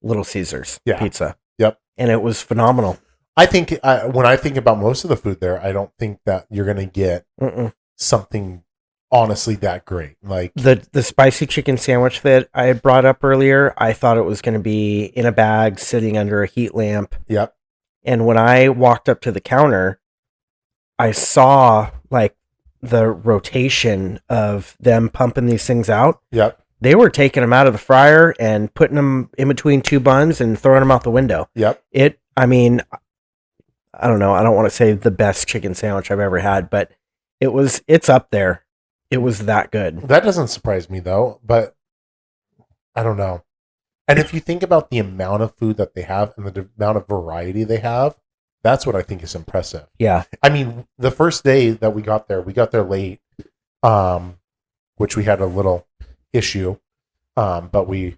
Little Caesars pizza. Yep. And it was phenomenal. I think when I think about most of the food there, I don't think that you're going to get something honestly that great. Like the spicy chicken sandwich that I had brought up earlier, I thought it was going to be in a bag sitting under a heat lamp. Yep. And when I walked up to the counter, I saw like the rotation of them pumping these things out. Yep. They were taking them out of the fryer and putting them in between two buns and throwing them out the window. Yep. I don't know. I don't want to say the best chicken sandwich I've ever had, but it's up there. It was that good. That doesn't surprise me though, but I don't know. And if you think about the amount of food that they have and the amount of variety they have, that's what I think is impressive. Yeah. I mean, the first day that we got there late, which we had a little issue, but we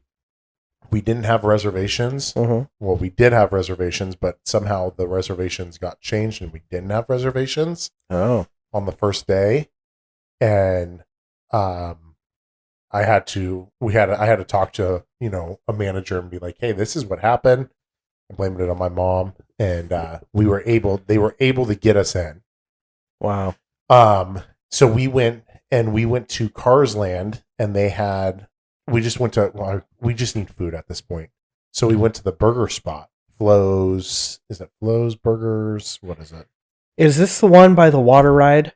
didn't have reservations. Mm-hmm. Well, we did have reservations, but somehow the reservations got changed and we didn't have reservations on the first day. And I had to talk to, a manager and be like, hey, this is what happened. I blamed it on my mom, and they were able to get us in. Wow. So we went to Cars Land, and we just need food at this point. So we went to the burger spot. Flo's Burgers? What is it? Is this the one by the water ride?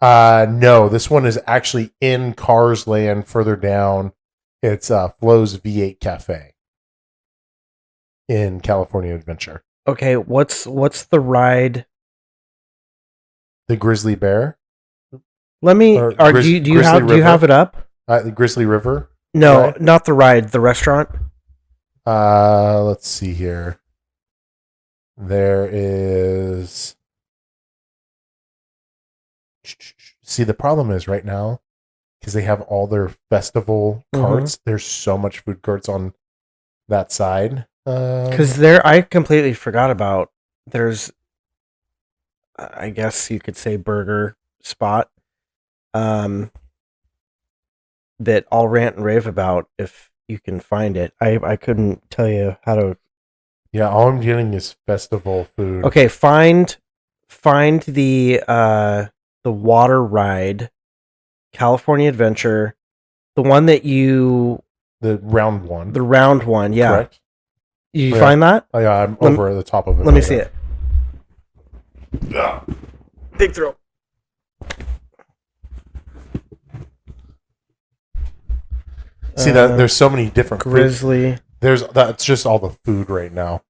No, this one is actually in Cars Land further down. It's Flo's V8 Cafe in California Adventure. Okay, what's the ride? The Grizzly Bear? Let me do you have it up? The Grizzly River? No, right? Not the ride, the restaurant. Let's see here. There is. See, the problem is right now, because they have all their festival carts, there's so much food carts on that side. Because I completely forgot about, there's, I guess you could say, burger spot that I'll rant and rave about if you can find it. I couldn't tell you how to. Yeah, all I'm getting is festival food. Okay, find the water ride, California Adventure, the one that the round one. The round one, yeah. Correct. You find that? Oh, yeah, I'm over the top of it. Let me see it. Big throw. See that there's so many different Grizzly. That's just all the food right now.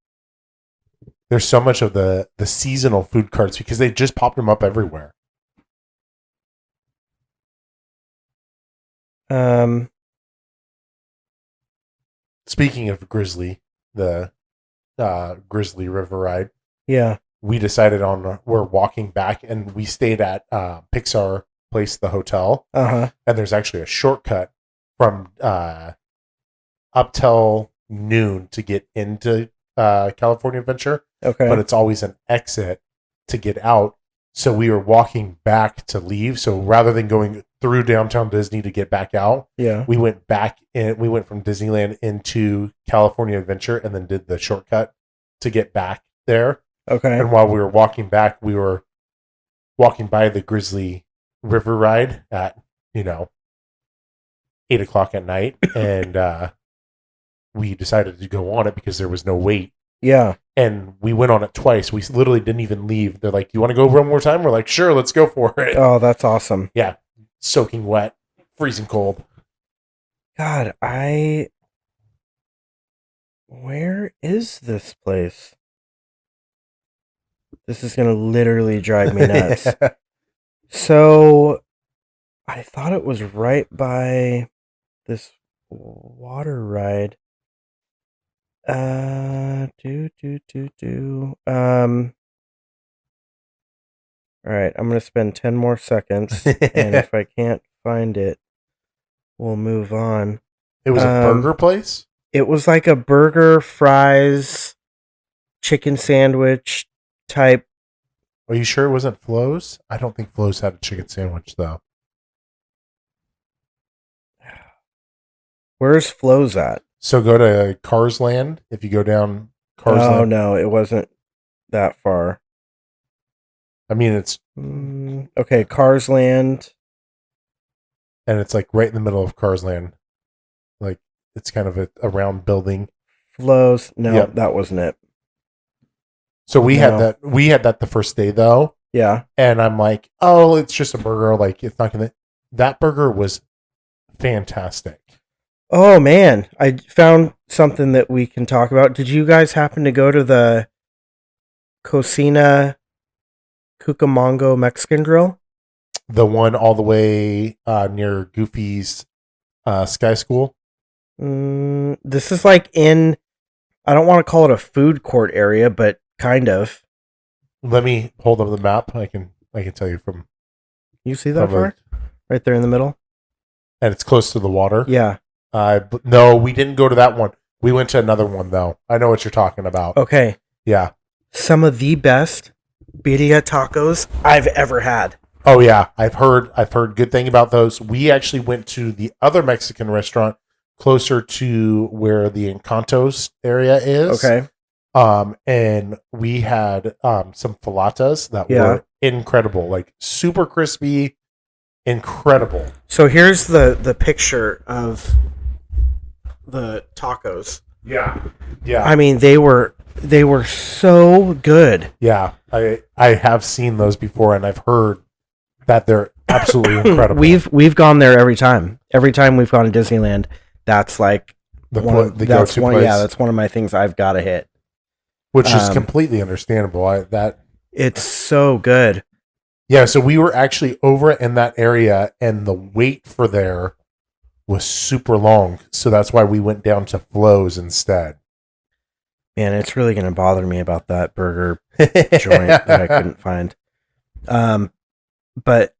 There's so much of the seasonal food carts because they just popped them up everywhere. Speaking of Grizzly, the Grizzly River ride. Yeah. We decided we're walking back, and we stayed at Pixar Place, the hotel. Uh-huh. And there's actually a shortcut from up till noon to get into California Adventure. Okay. But it's always an exit to get out. So we were walking back to leave. So rather than going through downtown Disney to get back out, yeah, we went back and we went from Disneyland into California Adventure and then did the shortcut to get back there. Okay. And while we were walking back, we were walking by the Grizzly River ride at 8:00 at night, and we decided to go on it because there was no wait. Yeah. And we went on it twice. We literally didn't even leave. They're like, "Do you want to go one more time?" We're like, "Sure, let's go for it." Oh, that's awesome. Yeah. Soaking wet, freezing cold. God, where is this place? This is going to literally drive me nuts. So, I thought it was right by this water ride. All right, I'm going to spend 10 more seconds, and if I can't find it, we'll move on. It was a burger place? It was like a burger, fries, chicken sandwich type. Are you sure it wasn't Flo's? I don't think Flo's had a chicken sandwich, though. Where's Flo's at? So go to Cars Land. If you go down Cars Land. Oh, no, it wasn't that far. I mean, it's... okay, Cars Land. And it's like right in the middle of Cars Land. Like, it's kind of a round building. Flo's. No, yep. That wasn't it. So we had that the first day, though. Yeah. And I'm like, oh, it's just a burger. Like, it's not going to... That burger was fantastic. Oh, man. I found something that we can talk about. Did you guys happen to go to the Cocina Cucamonga Mexican Grill? The one all the way near Goofy's Sky School. This is like in, I don't want to call it a food court area, but kind of. Let me hold up the map. I can tell you from. You see that far? Right there in the middle. And it's close to the water. Yeah. No, we didn't go to that one. We went to another one though. I know what you're talking about. Okay. Yeah. Some of the best birria tacos I've ever had. Oh yeah, I've heard good thing about those. We actually went to the other Mexican restaurant closer to where the Encantos area is. Okay. And we had some falatas that were incredible, like super crispy, incredible. So here's the picture of the tacos. Yeah. Yeah. I mean, they were so good. Yeah. I have seen those before and I've heard that they're absolutely incredible. We've gone there every time. Every time we've gone to Disneyland, that's like the go-to place. Yeah, that's one of my things I've got to hit. Which is completely understandable. It's so good. Yeah, so we were actually over in that area, and the wait for there was super long. So that's why we went down to Flo's instead. Man, it's really going to bother me about that burger joint that I couldn't find. But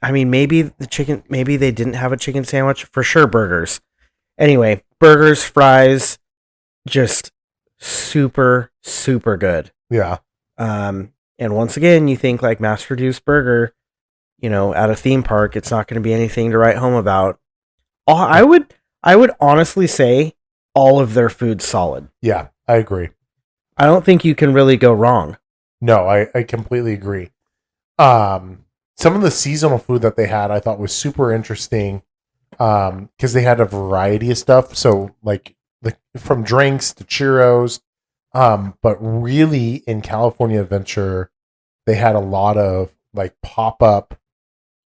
I mean, maybe they didn't have a chicken sandwich. For sure, burgers. Anyway, burgers, fries, just super, super good. Yeah. And once again, you think like mass produced burger, at a theme park, it's not going to be anything to write home about. I would honestly say all of their food's solid. Yeah, I agree. I don't think you can really go wrong. No, I completely agree. Some of the seasonal food that they had, I thought was super interesting. Because they had a variety of stuff. So like from drinks to churros. But really in California Adventure, they had a lot of like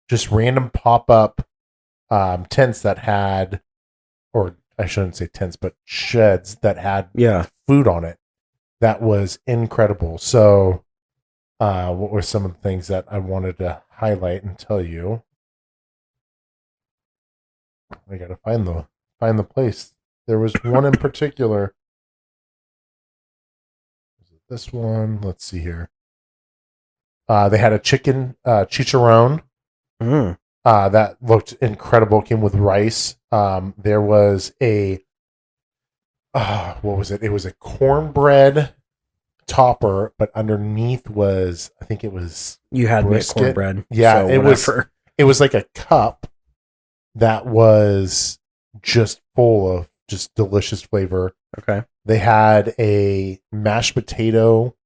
just random pop-up tents that had, or I shouldn't say tents, but sheds that had food on it. That was incredible. So what were some of the things that I wanted to highlight and tell you? I gotta find the place. There was one in particular. Is it this one? Let's see here. They had a chicken chicharron. That looked incredible. Came with rice. There was a what was it? It was a cornbread topper, but underneath was, I think it was, you had cornbread. Yeah, so it was like a cup that was just full of just delicious flavor. Okay. They had a mashed potato.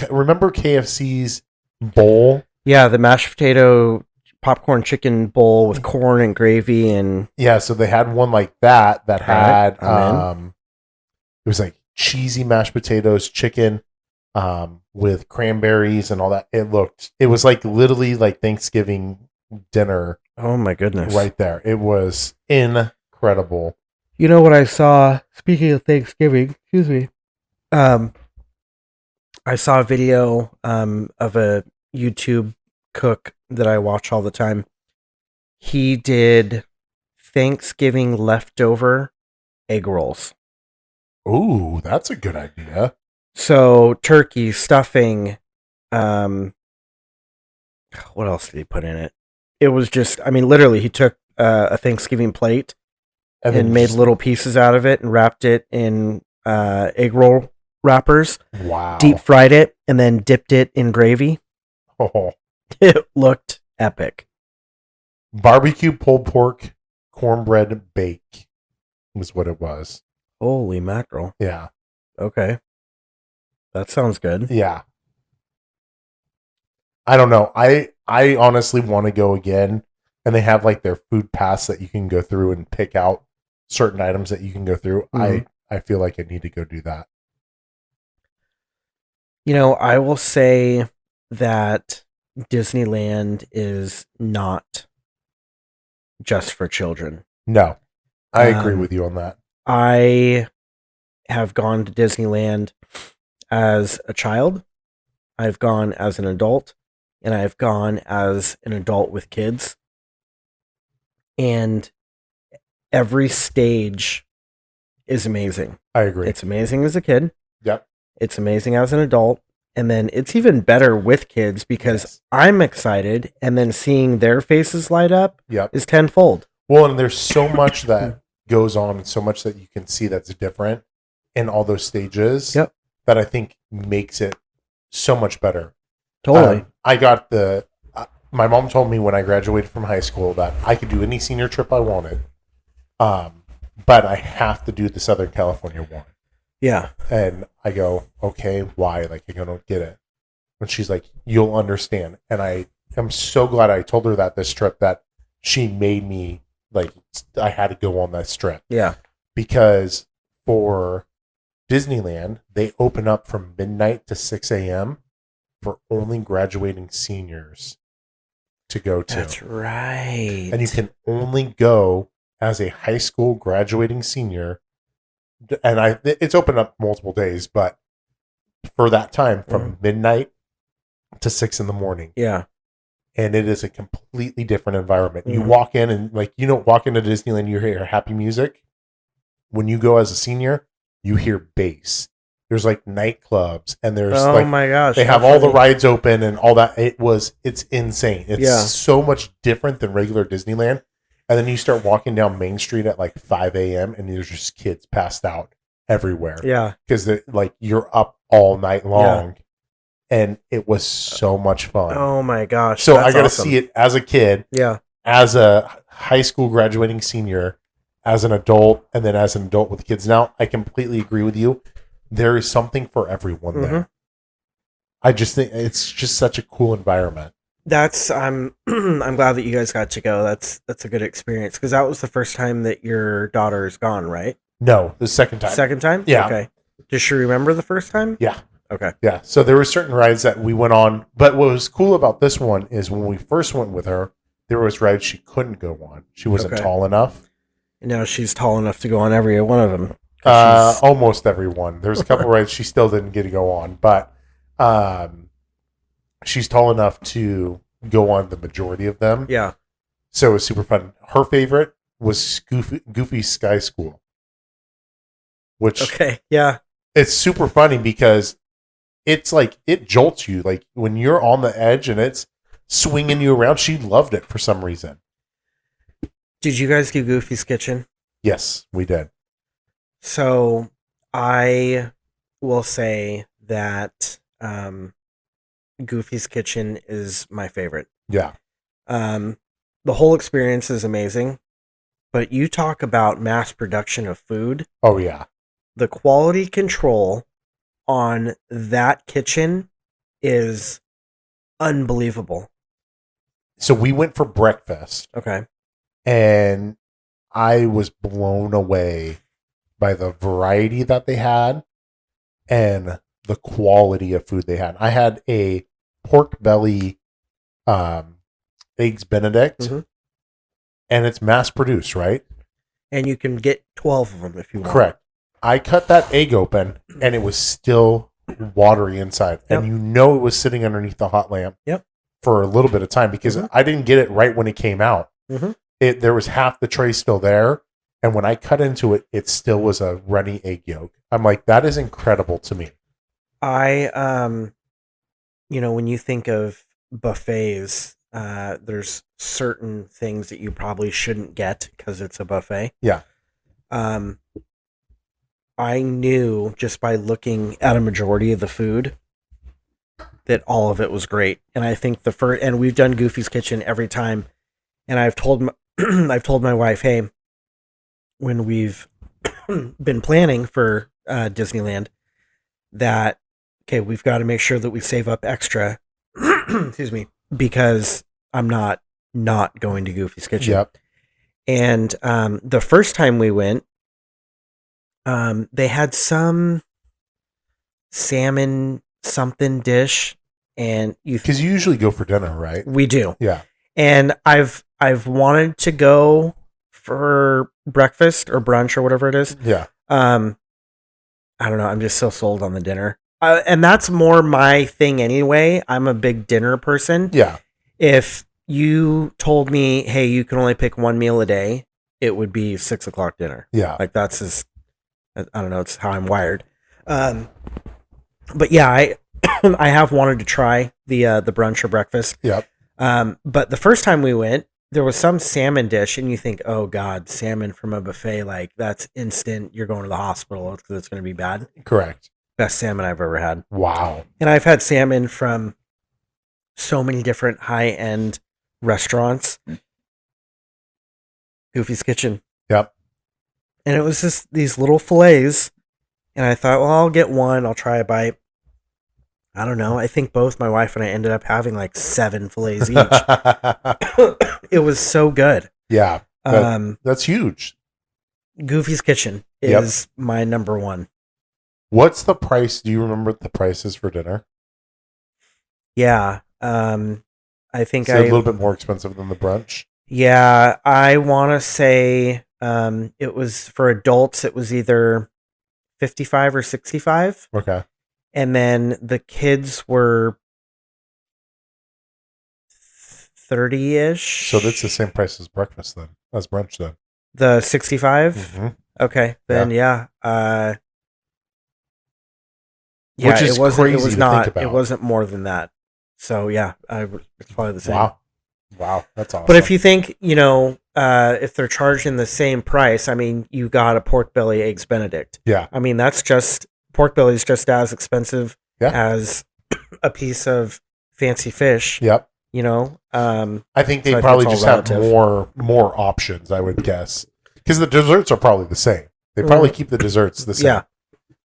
Remember KFC's bowl? Yeah, the mashed potato popcorn chicken bowl with corn and gravy and yeah. So they had one like that had it was like cheesy mashed potatoes, chicken, with cranberries and all that. It was like literally like Thanksgiving dinner. Oh my goodness. Right there. It was incredible. You know what I saw, speaking of Thanksgiving, excuse me. I saw a video of a YouTube cook that I watch all the time. He did Thanksgiving leftover egg rolls. Ooh, that's a good idea. So turkey, stuffing, what else did he put in it? It was just, I mean, literally, he took a Thanksgiving plate and made little pieces out of it and wrapped it in egg roll wrappers. Wow. Deep fried it and then dipped it in gravy. Oh. It looked epic. Barbecue pulled pork cornbread bake was what it was. Holy mackerel. Yeah. Okay. That sounds good. Yeah. I don't know. I honestly want to go again, and they have like their food pass that you can go through and pick out certain items that you can go through. Mm-hmm. I feel like I need to go do that. I will say that Disneyland is not just for children. No. I agree with you on that. I have gone to Disneyland as a child. I've gone as an adult. and I've gone as an adult with kids. And every stage is amazing. I agree. It's amazing as a kid. Yep. It's amazing as an adult. And then it's even better with kids because I'm excited, and then seeing their faces light up is tenfold. Well, and there's so much that goes on and so much that you can see that's different in all those stages that I think makes it so much better. Totally. I got my mom told me when I graduated from high school that I could do any senior trip I wanted, but I have to do the Southern California one. Yeah. And I go, okay, why? Like, I don't get it. And she's like, you'll understand. And I am so glad I told her that this trip that she made me, like, I had to go on this trip. Yeah. Because for Disneyland, they open up from midnight to 6 a.m. for only graduating seniors to go to. That's right. And you can only go as a high school graduating senior. And it's open up multiple days, but for that time from midnight to 6 a.m. Yeah. And it is a completely different environment. You walk in and walk into Disneyland, you hear happy music. When you go as a senior, you hear bass. There's like nightclubs and there's my gosh. They have all the rides open and all that. It's insane. It's so much different than regular Disneyland. And then you start walking down Main Street at like 5 a.m. and there's just kids passed out everywhere. Yeah. Because you're up all night long. Yeah. And it was so much fun. Oh my gosh. So I got to see it as a kid. Yeah. As a high school graduating senior, as an adult, and then as an adult with kids. Now, I completely agree with you. There is something for everyone there. I just think it's just such a cool environment. I'm glad that you guys got to go. That's a good experience because that was the first time that your daughter's gone, right? No, the second time. Second time? Yeah. Okay. Does she remember the first time? Yeah. Okay. Yeah. So there were certain rides that we went on, but what was cool about this one is when we first went with her, there was rides she couldn't go on. She wasn't tall enough. And now she's tall enough to go on every one of them. Almost every one. There's a couple rides she still didn't get to go on, but she's tall enough to go on the majority of them. Yeah. So it was super fun. Her favorite was Goofy Sky School. Which it's super funny because it's like it jolts you. Like when you're on the edge and it's swinging you around, she loved it for some reason. Did you guys do Goofy's Kitchen? Yes, we did. So I will say that Goofy's Kitchen is my favorite. Yeah. The whole experience is amazing, but you talk about mass production of food. Oh, yeah. The quality control on that kitchen is unbelievable. So we went for breakfast. Okay. And I was blown away by the variety that they had and the quality of food they had. I had a pork belly eggs Benedict, and it's mass produced, right? And you can get 12 of them if you want. Correct. I cut that egg open, and it was still watery inside. And it was sitting underneath the hot lamp for a little bit of time because I didn't get it right when it came out. There was half the tray still there. And when I cut into it, it still was a runny egg yolk. I'm like, that is incredible to me. When you think of buffets, there's certain things that you probably shouldn't get because it's a buffet. Yeah. I knew just by looking at a majority of the food that all of it was great. And I think and we've done Goofy's Kitchen every time. And I've told my wife, hey, when we've been planning for Disneyland, that we've got to make sure that we save up extra. Excuse me, because I'm not going to Goofy's Kitchen. Yep. And the first time we went, they had some salmon something dish, and because you usually go for dinner, right? We do. Yeah. And I've wanted to go for breakfast or brunch or whatever it is. Yeah. I don't know. I'm just so sold on the dinner. And that's more my thing anyway. I'm a big dinner person. Yeah. If you told me, hey, you can only pick one meal a day, it would be 6 o'clock dinner. Yeah. Like that's just, I don't know, it's how I'm wired. But yeah, I I have wanted to try the brunch or breakfast. Yep. But the first time we went, there was some salmon dish, and you think, oh God, salmon from a buffet, like that's instant. You're going to the hospital because it's going to be bad. Correct. Best salmon I've ever had. Wow. And I've had salmon from so many different high-end restaurants. Goofy's Kitchen. Yep. And it was just these little fillets. And I thought, well, I'll get one. I'll try a bite. I don't know. I think both my wife and I ended up having like 7 fillets each. It was so good. Yeah. That's huge. Goofy's Kitchen is my number one. What's the price? Do you remember the prices for dinner? Yeah. I think a little bit more expensive than the brunch. Yeah. I want to say it was for adults, it was either 55 or 65. Okay. And then the kids were 30-ish. So that's the same price as breakfast then, as brunch then. The 65? Mm-hmm. Okay. Then yeah. Which is crazy it was to not, think about. It wasn't more than that. So yeah, it's probably the same. Wow. That's awesome. But if you think, if they're charging the same price, I mean, you got a pork belly eggs Benedict. Yeah. I mean, pork belly is just as expensive as a piece of fancy fish. Yep. I think they probably just have more options, I would guess. Because the desserts are probably the same. They probably keep the desserts the same.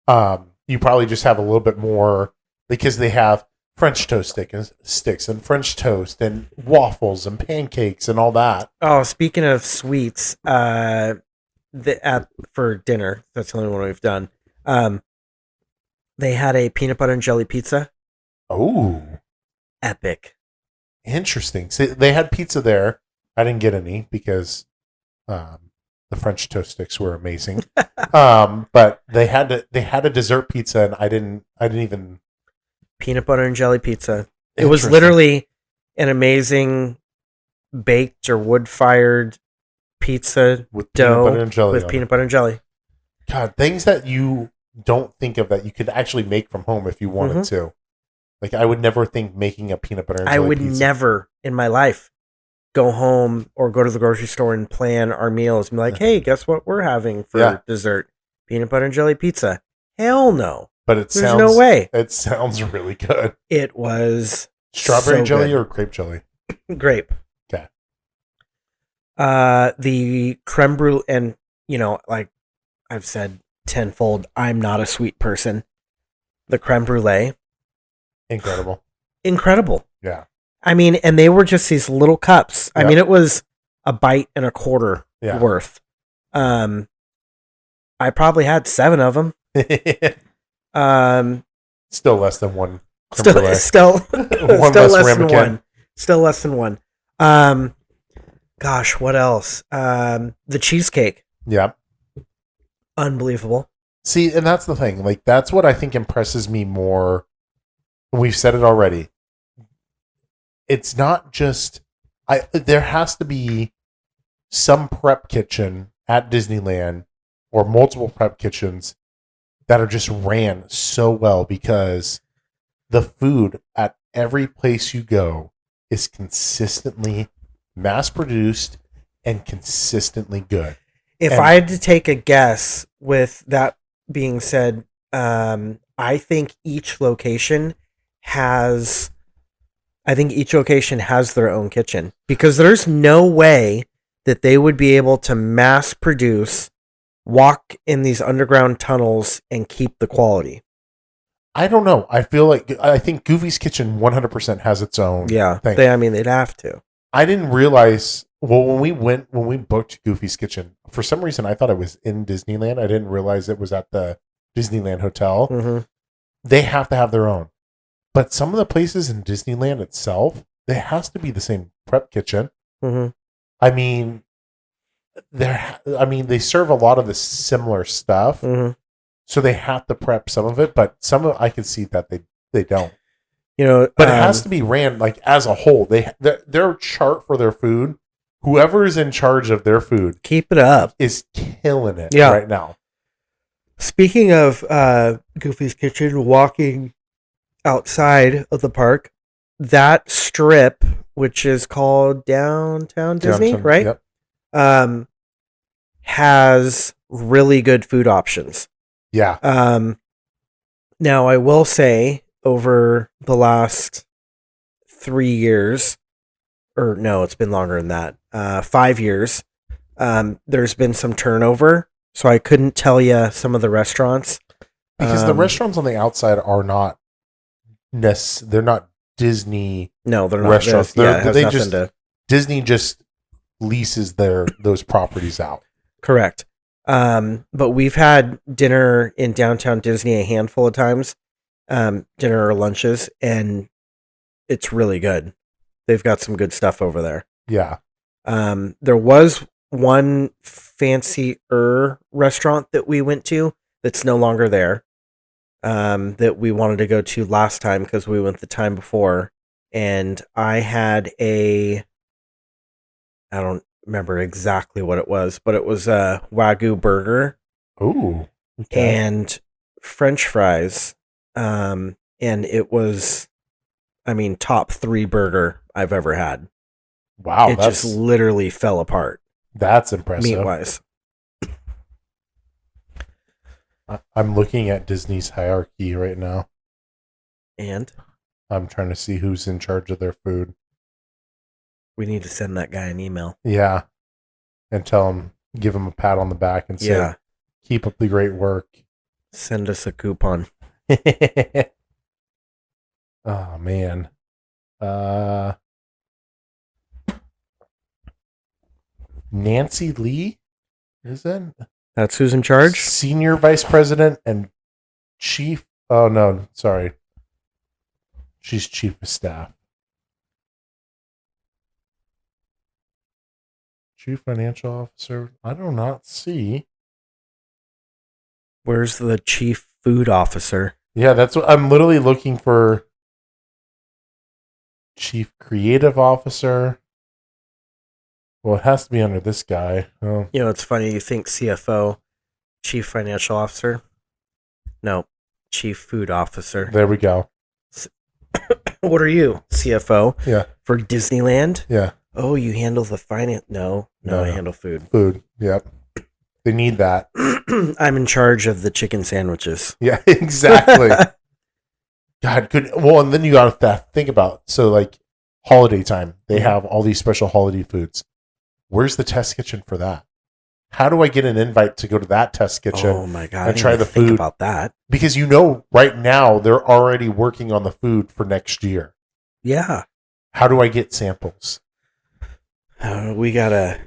Yeah. You probably just have a little bit more because they have French toast sticks and French toast and waffles and pancakes and all that. Oh, speaking of sweets, for dinner, that's the only one we've done. They had a peanut butter and jelly pizza. Oh, epic! Interesting. See, they had pizza there. I didn't get any because the French toast sticks were amazing. But they had a dessert pizza, and I didn't even. Peanut butter and jelly pizza. It was literally an amazing baked or wood-fired pizza with dough peanut butter and jelly. With peanut butter and jelly. God, things that you don't think of that you could actually make from home if you wanted to. Like, I would never think making a peanut butter and jelly pizza. I would never in my life go home or go to the grocery store and plan our meals and be like, hey, guess what we're having for dessert? Peanut butter and jelly pizza. Hell no. But there's no way. It sounds really good. It was strawberry jelly or grape jelly? Grape. Okay. The creme brulee, and like I've said tenfold, I'm not a sweet person. The creme brulee. Incredible. Yeah. I mean, and they were just these little cups. I mean, it was a bite and a quarter worth. I probably had 7 of them. Still less than one. Still less than one. Still less than one. Gosh, what else? The cheesecake. Yeah. Unbelievable. See, and that's the thing. Like, that's what I think impresses me more. We've said it already. It's not just there has to be some prep kitchen at Disneyland or multiple prep kitchens that are just ran so well because the food at every place you go is consistently mass produced and consistently good. If I had to take a guess, with that being said, I think each location has their own kitchen, because there's no way that they would be able to mass produce, walk in these underground tunnels, and keep the quality. I don't know. I think Goofy's Kitchen 100% has its own thing. They'd have to. I didn't realize, when we booked Goofy's Kitchen, for some reason I thought it was in Disneyland. I didn't realize it was at the Disneyland Hotel. Mm-hmm. They have to have their own. But some of the places in Disneyland itself, there has to be the same prep kitchen. Mm-hmm. I mean, they serve a lot of the similar stuff, So they have to prep some of it, but some of I can see that they don't. But it has to be ran like as a whole. Their chart for their food, whoever is in charge of their food, keep it up, is killing it right now. Speaking of Goofy's Kitchen, walking outside of the park, that strip, which is called Downtown Disney, right? Yep. Has really good food options. Yeah. Now I will say, over the last 3 years, or no, it's been longer than that, 5 years, there's been some turnover, so I couldn't tell you some of the restaurants. Because the restaurants on the outside are not they're not Disney. No, they're not restaurants. Disney just leases those properties out. Correct. But we've had dinner in downtown Disney a handful of times, dinner or lunches, and it's really good. They've got some good stuff over there. Yeah. There was one fancier restaurant that we went to that's no longer there, that we wanted to go to last time because we went the time before, and I had I don't remember exactly what it was, but it was a Wagyu burger. Ooh. Okay. And French fries. And it was, top 3 burger I've ever had. Wow. It just literally fell apart. That's impressive. Meat-wise. I'm looking at Disney's hierarchy right now. And? I'm trying to see who's in charge of their food. We need to send that guy an email. Yeah. And give him a pat on the back and say, keep up the great work. Send us a coupon. Oh, man. Nancy Lee? Is it? That's who's in charge? Senior Vice President and Chief. Oh, no. Sorry. She's Chief of Staff. Chief Financial Officer. I do not see. Where's the Chief Food Officer? Yeah, that's what I'm literally looking for. Chief Creative Officer. Well, it has to be under this guy. Oh. It's funny. You think CFO, Chief Financial Officer? No, Chief Food Officer. There we go. What are you, CFO? Yeah. For Disneyland? Yeah. Oh, you handle the finance? No, I handle food. Food, yep. They need that. I'm in charge of the chicken sandwiches. Yeah, exactly. God, good. Well, and then you got to think about, so like holiday time, they have all these special holiday foods. Where's the test kitchen for that? How do I get an invite to go to that test kitchen? Oh my God. And try the food? Think about that. Because right now they're already working on the food for next year. Yeah. How do I get samples? We gotta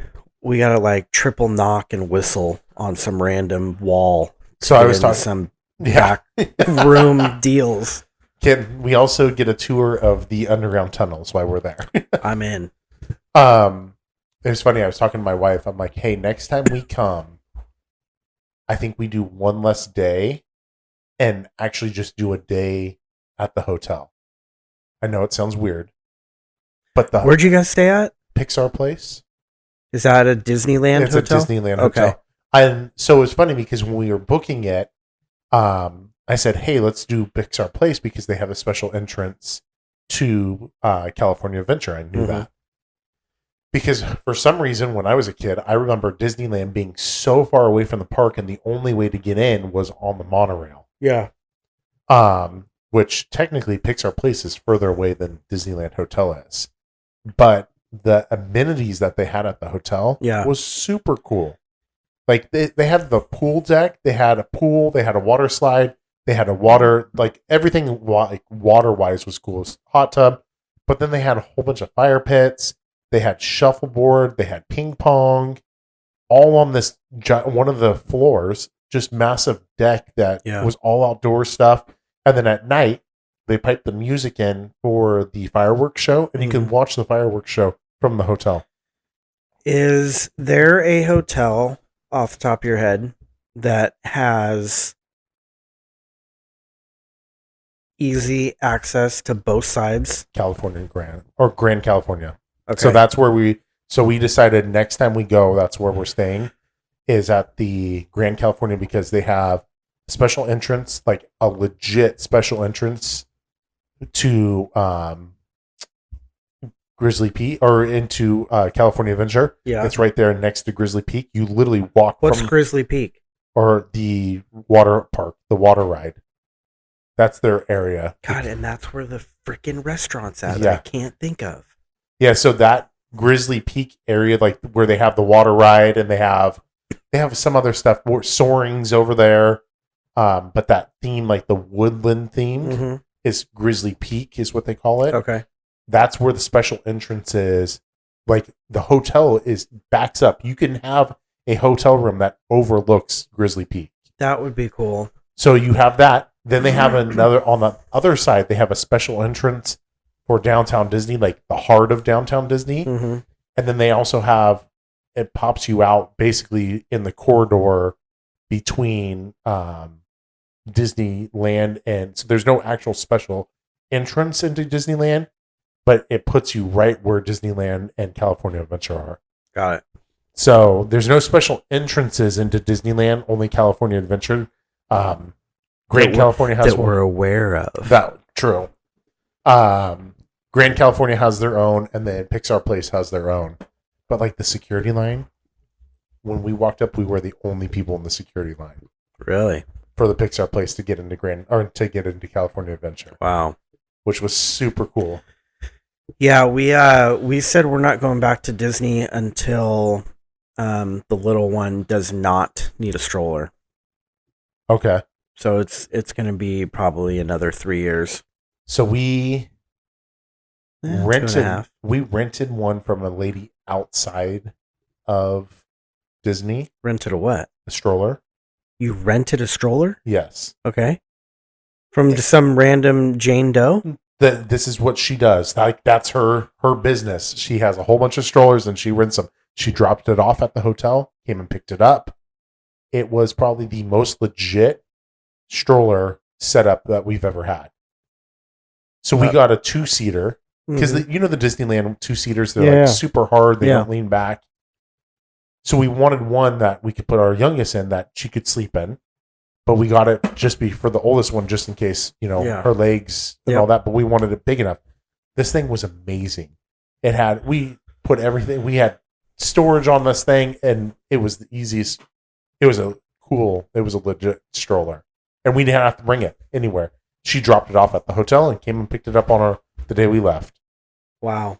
like triple knock and whistle on some random wall. So I was talking some back room deals. Can we also get a tour of the underground tunnels while we're there? I'm in. It was funny. I was talking to my wife. I'm like, hey, next time we come, I think we do one less day and actually just do a day at the hotel. I know it sounds weird, but where'd you guys stay at? Pixar Place. Is that a Disneyland hotel? It's a Disneyland hotel. And so it was funny because when we were booking it, I said, hey, let's do Pixar Place because they have a special entrance to California Adventure. I knew that. Because for some reason, when I was a kid, I remember Disneyland being so far away from the park and the only way to get in was on the monorail. Yeah. Which technically Pixar Place is further away than Disneyland Hotel is. But the amenities that they had at the hotel was super cool. Like they had the pool deck, they had a pool, they had a water slide, they had a water, like everything like water-wise was cool. It was hot tub, but then they had a whole bunch of fire pits. They had shuffleboard, they had ping pong, all on this one of the floors, just massive deck that was all outdoor stuff. And then at night, they piped the music in for the fireworks show, and you can watch the fireworks show from the hotel. Is there a hotel off the top of your head that has easy access to both sides? California Grand California. Okay. So that's where we decided next time we go, that's where we're staying, is at the Grand California, because they have special entrance, like a legit special entrance to Grizzly Peak, or into California Adventure. Yeah. It's right there next to Grizzly Peak. You literally walk What's Grizzly Peak? Or the water park, the water ride. That's their area. God, and that's where the freaking restaurant's at. Yeah. I can't think of. Yeah, so that Grizzly Peak area, like where they have the water ride, and they have some other stuff, more soarings over there. But that theme, like the woodland theme, is Grizzly Peak, is what they call it. Okay. That's where the special entrance is. Like the hotel backs up. You can have a hotel room that overlooks Grizzly Peak. That would be cool. So you have that. Then they have another, on the other side, they have a special entrance for downtown Disney, like the heart of downtown Disney. Mm-hmm. And then they also have, it pops you out basically in the corridor between Disneyland, and so there's no actual special entrance into Disneyland, but it puts you right where Disneyland and California Adventure are. Got it. So there's no special entrances into Disneyland, only California Adventure. Grand California has that we're aware of. That true. Grand California has their own, and then Pixar Place has their own. But like the security line, when we walked up, we were the only people in the security line. Really? For the Pixar Place to get into California Adventure. Wow. Which was super cool. Yeah, we said we're not going back to Disney until the little one does not need a stroller. Okay. So it's going to be probably another 3 years. So we rented one from a lady outside of Disney. Rented a what? A stroller. You rented a stroller? Yes. Okay. From some random Jane Doe? This is what she does. Like that's her business. She has a whole bunch of strollers and she rents them. She dropped it off at the hotel, came and picked it up. It was probably the most legit stroller setup that we've ever had. So we got a 2-seater because the Disneyland 2-seaters, they're like super hard. They don't lean back. So we wanted one that we could put our youngest in that she could sleep in. But we got it for the oldest one, just in case, her legs and all that. But we wanted it big enough. This thing was amazing. We put everything. We had storage on this thing, and it was the easiest. It was a legit stroller, and we didn't have to bring it anywhere. She dropped it off at the hotel and came and picked it up on the day we left. Wow.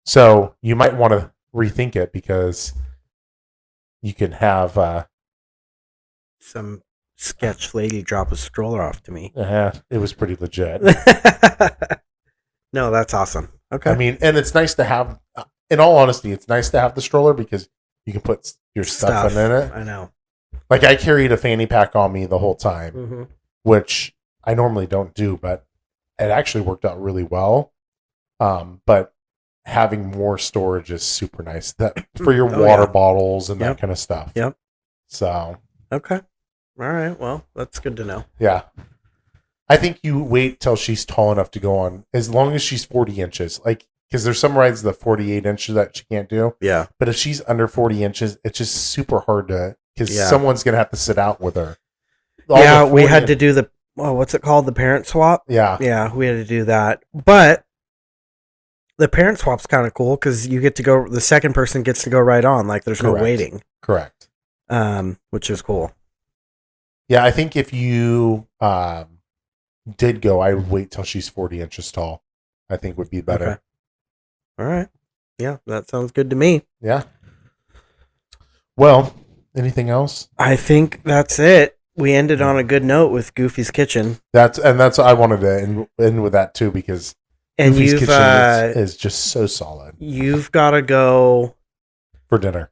So you might want to rethink it because you can have some sketch lady drop a stroller off to me. It was pretty legit. No, that's awesome. Okay. I mean, and it's nice to have, in all honesty, it's nice to have the stroller because you can put your stuff in it. I know. Like I carried a fanny pack on me the whole time, which I normally don't do, but it actually worked out really well. But having more storage is super nice that for your water bottles and that kind of stuff. Yep. So. Okay. All right. Well, that's good to know. Yeah. I think you wait till she's tall enough to go on, as long as she's 40 inches. Like, because there's some rides the 48 inches that she can't do. Yeah. But if she's under 40 inches, it's just super hard because someone's going to have to sit out with her. We had to do what's it called? The parent swap? Yeah. Yeah, we had to do that. But the parent swap's kind of cool because you get to go, the second person gets to go right on. Like, there's no waiting. Correct. Which is cool. Yeah, I think if you did go, I would wait till she's 40 inches tall. I think would be better. Okay. All right. Yeah, that sounds good to me. Yeah. Well, anything else? I think that's it. We ended on a good note with Goofy's Kitchen. That's I wanted to end with that too because Goofy's Kitchen is just so solid. You've got to go for dinner.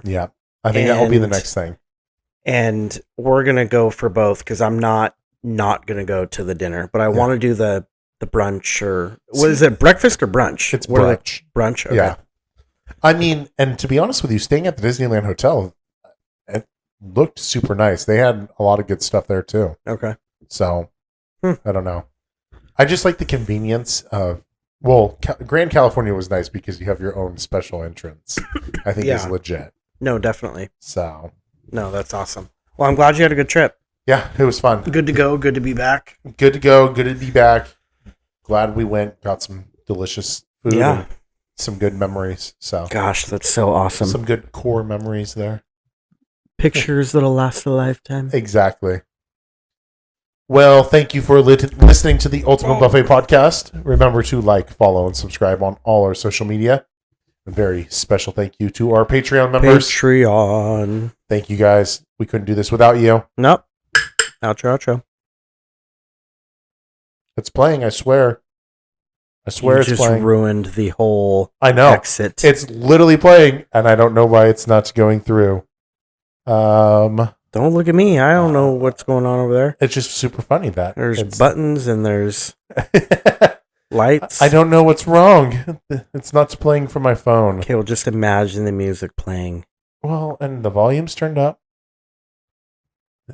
Yeah. I think that will be the next thing. And we're going to go for both because I'm not going to go to the dinner, but I want to do the brunch or what is it? Breakfast or brunch? It's brunch. Brunch. Okay. Yeah. I mean, and to be honest with you, staying at the Disneyland Hotel, it looked super nice. They had a lot of good stuff there too. Okay. So I don't know. I just like the convenience of. Well, Grand California was nice because you have your own special entrance. I think is legit. No, definitely. So. No, that's awesome. Well, I'm glad you had a good trip. Yeah, it was fun. Good to go. Good to be back. Good to go. Good to be back. Glad we went. Got some delicious food. Yeah. And some good memories. So. Gosh, that's so awesome. Some good core memories there. Pictures that'll last a lifetime. Exactly. Well, thank you for listening to the Ultimate Buffet podcast. Remember to like, follow, and subscribe on all our social media. A very special thank you to our Patreon members. Patreon. Thank you, guys. We couldn't do this without you. Nope. Outro. It's playing, I swear. I swear it's playing. You just ruined the whole exit. It's literally playing, and I don't know why it's not going through. Don't look at me. I don't know what's going on over there. It's just super funny that there's buttons and there's lights. I don't know what's wrong. It's not playing from my phone. Okay, well, just imagine the music playing. Well, and the volume's turned up.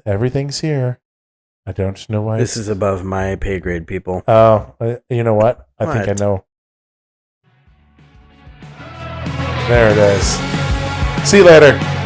Everything's here. I don't know why. This is above my pay grade, people. Oh, you know what? I think I know. There it is. See you later.